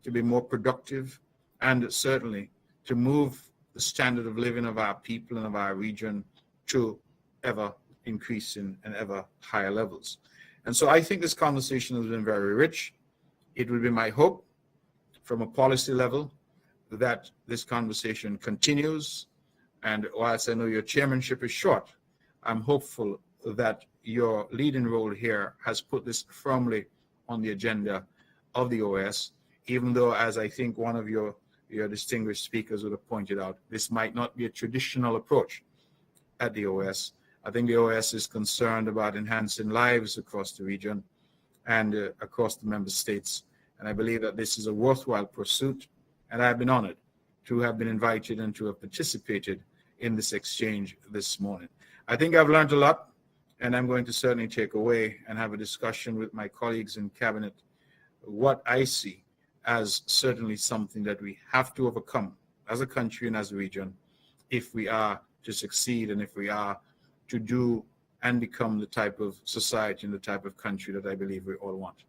to be more productive, and certainly to move the standard of living of our people and of our region to ever increasing and ever higher levels. And so I think this conversation has been very rich. It would be my hope from a policy level that this conversation continues. And whilst I know your chairmanship is short, I'm hopeful that your leading role here has put this firmly on the agenda of the OAS, even though, as I think one of your distinguished speakers would have pointed out, this might not be a traditional approach at the OAS. I think the OAS is concerned about enhancing lives across the region and across the member states. And I believe that this is a worthwhile pursuit. And I've been honored to have been invited and to have participated in this exchange this morning. I think I've learned a lot, and I'm going to certainly take away and have a discussion with my colleagues in cabinet what I see as certainly something that we have to overcome as a country and as a region if we are to succeed and if we are to do and become the type of society and the type of country that I believe we all want.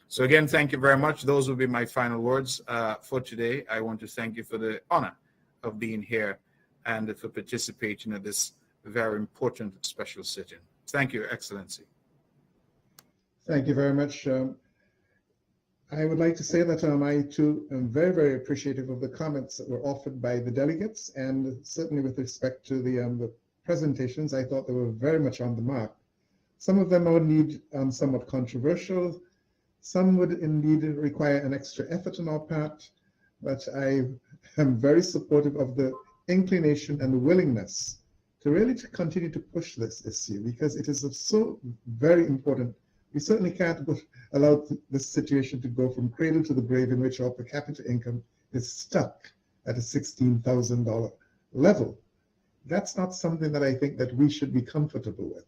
So again, thank you very much. Those will be my final words for today. I want to thank you for the honor of being here and for participating in this very important special sitting. Thank you, Excellency. Thank you very much. I would like to say that I too am very, very appreciative of the comments that were offered by the delegates, and certainly with respect to the presentations, I thought they were very much on the mark. Some of them would need somewhat controversial. Some would indeed require an extra effort on our part, but I am very supportive of the inclination and the willingness to really continue to push this issue because it is so very important. We certainly can't allow this situation to go from cradle to the grave in which our per capita income is stuck at a $16,000 level. That's not something that I think that we should be comfortable with.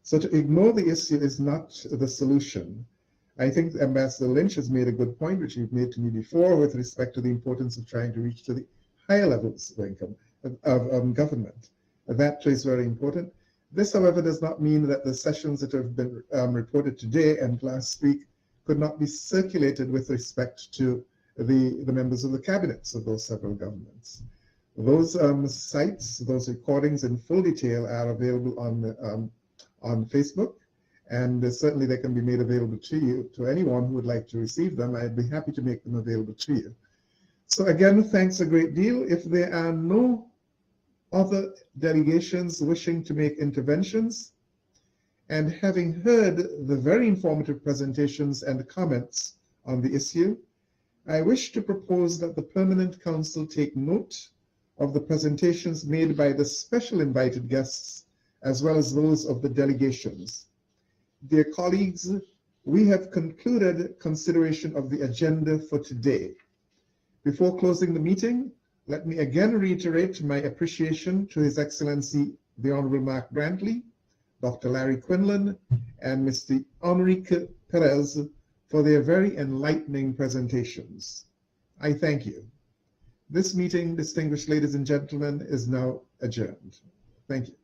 So to ignore the issue is not the solution. I think Ambassador Lynch has made a good point, which you've made to me before, with respect to the importance of trying to reach to the higher levels of income of government. That is very important. This, however, does not mean that the sessions that have been reported today and last week could not be circulated with respect to the members of the cabinets of those several governments. Those sites, those recordings in full detail are available on Facebook, and certainly they can be made available to you, to anyone who would like to receive them. I'd be happy to make them available to you. So again, thanks a great deal. If there are no other delegations wishing to make interventions, and having heard the very informative presentations and comments on the issue, I wish to propose that the Permanent Council take note of the presentations made by the special invited guests as well as those of the delegations. Dear colleagues, we have concluded consideration of the agenda for today. Before closing the meeting, let me again reiterate my appreciation to His Excellency, the Honorable Mark Brantley, Dr. Larry Quinlan and Mr. Enrique Perez for their very enlightening presentations. I thank you. This meeting, distinguished ladies and gentlemen, is now adjourned. Thank you.